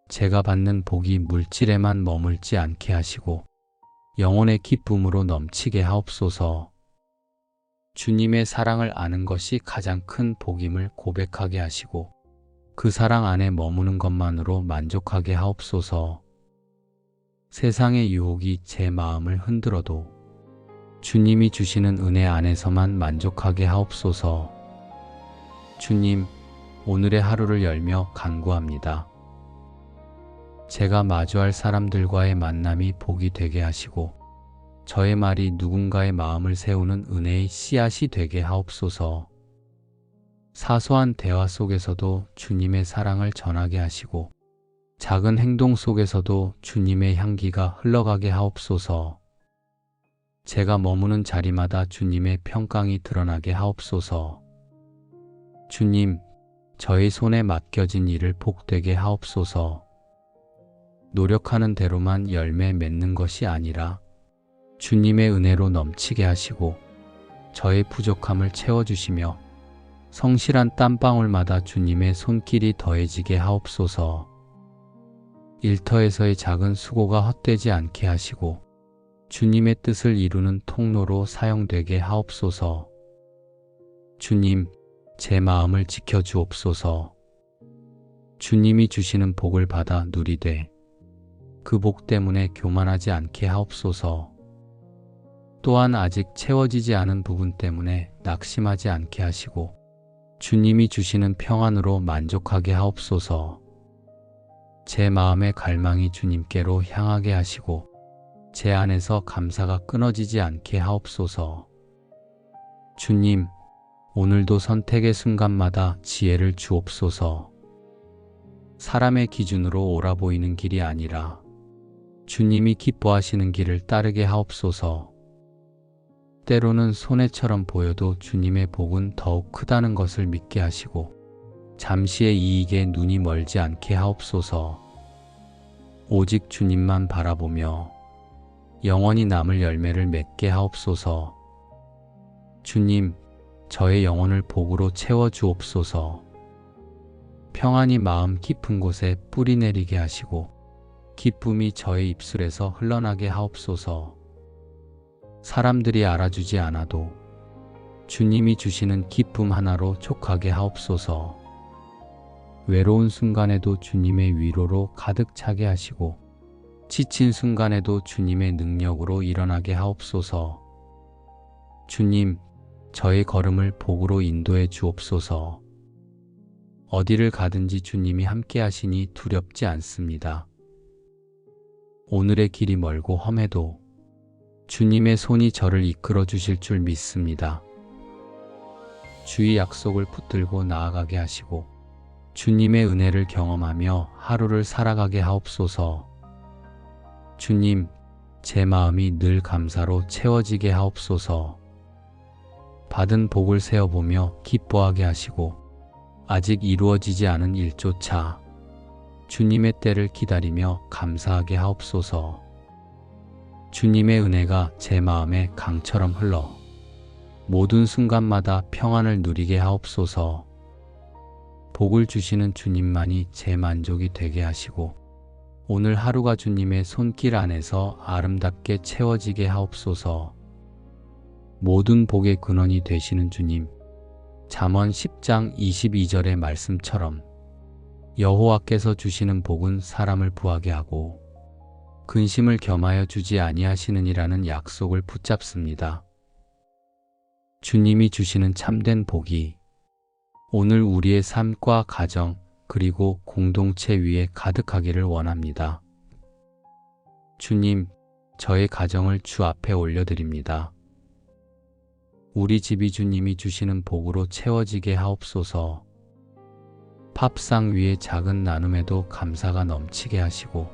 제가 받는 복이 물질에만 머물지 않게 하시고 영혼의 기쁨으로 넘치게 하옵소서. 주님의 사랑을 아는 것이 가장 큰 복임을 고백하게 하시고 그 사랑 안에 머무는 것만으로 만족하게 하옵소서. 세상의 유혹이 제 마음을 흔들어도 주님이 주시는 은혜 안에서만 만족하게 하옵소서. 주님, 오늘의 하루를 열며 간구합니다. 제가 마주할 사람들과의 만남이 복이 되게 하시고 저의 말이 누군가의 마음을 세우는 은혜의 씨앗이 되게 하옵소서. 사소한 대화 속에서도 주님의 사랑을 전하게 하시고 작은 행동 속에서도 주님의 향기가 흘러가게 하옵소서. 제가 머무는 자리마다 주님의 평강이 드러나게 하옵소서. 주님, 저의 손에 맡겨진 일을 복되게 하옵소서. 노력하는 대로만 열매 맺는 것이 아니라 주님의 은혜로 넘치게 하시고 저의 부족함을 채워주시며 성실한 땀방울마다 주님의 손길이 더해지게 하옵소서. 일터에서의 작은 수고가 헛되지 않게 하시고 주님의 뜻을 이루는 통로로 사용되게 하옵소서. 주님, 제 마음을 지켜주옵소서. 주님이 주시는 복을 받아 누리되 그 복 때문에 교만하지 않게 하옵소서. 또한 아직 채워지지 않은 부분 때문에 낙심하지 않게 하시고 주님이 주시는 평안으로 만족하게 하옵소서. 제 마음의 갈망이 주님께로 향하게 하시고 제 안에서 감사가 끊어지지 않게 하옵소서. 주님, 오늘도 선택의 순간마다 지혜를 주옵소서. 사람의 기준으로 옳아 보이는 길이 아니라 주님이 기뻐하시는 길을 따르게 하옵소서. 때로는 손해처럼 보여도 주님의 복은 더욱 크다는 것을 믿게 하시고 잠시의 이익에 눈이 멀지 않게 하옵소서. 오직 주님만 바라보며 영원히 남을 열매를 맺게 하옵소서. 주님, 저의 영혼을 복으로 채워주옵소서. 평안이 마음 깊은 곳에 뿌리 내리게 하시고 기쁨이 저의 입술에서 흘러나게 하옵소서. 사람들이 알아주지 않아도 주님이 주시는 기쁨 하나로 촉하게 하옵소서. 외로운 순간에도 주님의 위로로 가득 차게 하시고 지친 순간에도 주님의 능력으로 일어나게 하옵소서. 주님, 저의 걸음을 복으로 인도해 주옵소서. 어디를 가든지 주님이 함께 하시니 두렵지 않습니다. 오늘의 길이 멀고 험해도 주님의 손이 저를 이끌어 주실 줄 믿습니다. 주의 약속을 붙들고 나아가게 하시고 주님의 은혜를 경험하며 하루를 살아가게 하옵소서. 주님, 제 마음이 늘 감사로 채워지게 하옵소서. 받은 복을 세어보며 기뻐하게 하시고 아직 이루어지지 않은 일조차 주님의 때를 기다리며 감사하게 하옵소서. 주님의 은혜가 제 마음에 강처럼 흘러 모든 순간마다 평안을 누리게 하옵소서. 복을 주시는 주님만이 제 만족이 되게 하시고 오늘 하루가 주님의 손길 안에서 아름답게 채워지게 하옵소서. 모든 복의 근원이 되시는 주님, 잠언 10장 22절의 말씀처럼 여호와께서 주시는 복은 사람을 부하게 하고 근심을 겸하여 주지 아니하시느니라는 약속을 붙잡습니다. 주님이 주시는 참된 복이 오늘 우리의 삶과 가정 그리고 공동체 위에 가득하기를 원합니다. 주님, 저의 가정을 주 앞에 올려드립니다. 우리 집이 주님이 주시는 복으로 채워지게 하옵소서. 밥상 위의 작은 나눔에도 감사가 넘치게 하시고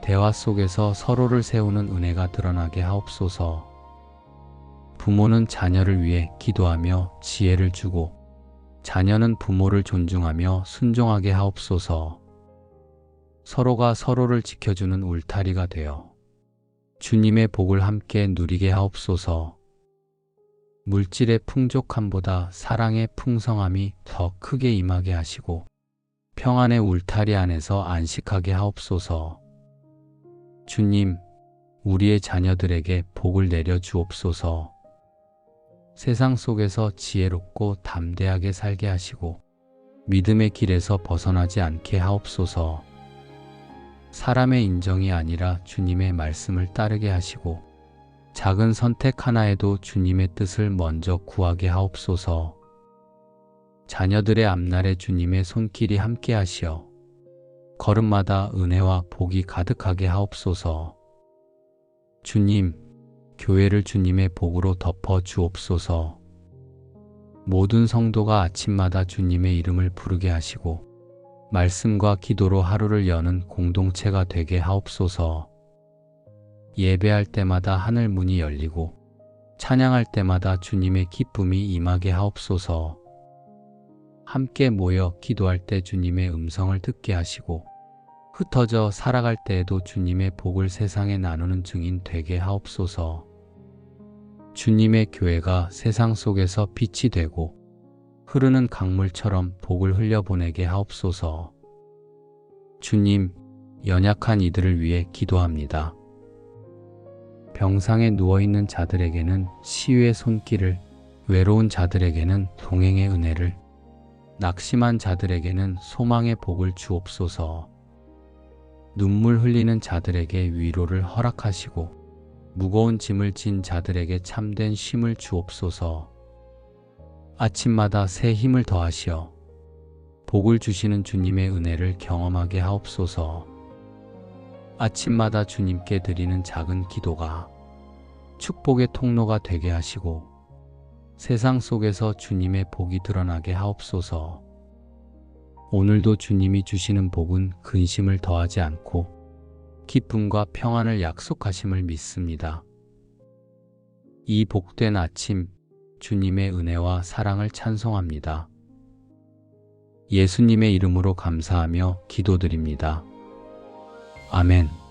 대화 속에서 서로를 세우는 은혜가 드러나게 하옵소서. 부모는 자녀를 위해 기도하며 지혜를 주고 자녀는 부모를 존중하며 순종하게 하옵소서. 서로가 서로를 지켜주는 울타리가 되어 주님의 복을 함께 누리게 하옵소서. 물질의 풍족함보다 사랑의 풍성함이 더 크게 임하게 하시고 평안의 울타리 안에서 안식하게 하옵소서. 주님, 우리의 자녀들에게 복을 내려 주옵소서. 세상 속에서 지혜롭고 담대하게 살게 하시고 믿음의 길에서 벗어나지 않게 하옵소서. 사람의 인정이 아니라 주님의 말씀을 따르게 하시고 작은 선택 하나에도 주님의 뜻을 먼저 구하게 하옵소서. 자녀들의 앞날에 주님의 손길이 함께 하시어 걸음마다 은혜와 복이 가득하게 하옵소서. 주님, 교회를 주님의 복으로 덮어 주옵소서. 모든 성도가 아침마다 주님의 이름을 부르게 하시고 말씀과 기도로 하루를 여는 공동체가 되게 하옵소서. 예배할 때마다 하늘 문이 열리고 찬양할 때마다 주님의 기쁨이 임하게 하옵소서. 함께 모여 기도할 때 주님의 음성을 듣게 하시고 흩어져 살아갈 때에도 주님의 복을 세상에 나누는 증인 되게 하옵소서. 주님의 교회가 세상 속에서 빛이 되고 흐르는 강물처럼 복을 흘려보내게 하옵소서. 주님, 연약한 이들을 위해 기도합니다. 병상에 누워있는 자들에게는 치유의 손길을, 외로운 자들에게는 동행의 은혜를, 낙심한 자들에게는 소망의 복을 주옵소서. 눈물 흘리는 자들에게 위로를 허락하시고 무거운 짐을 진 자들에게 참된 쉼을 주옵소서. 아침마다 새 힘을 더하시어 복을 주시는 주님의 은혜를 경험하게 하옵소서. 아침마다 주님께 드리는 작은 기도가 축복의 통로가 되게 하시고 세상 속에서 주님의 복이 드러나게 하옵소서. 오늘도 주님이 주시는 복은 근심을 더하지 않고 기쁨과 평안을 약속하심을 믿습니다. 이 복된 아침, 주님의 은혜와 사랑을 찬송합니다. 예수님의 이름으로 감사하며 기도드립니다. 아멘.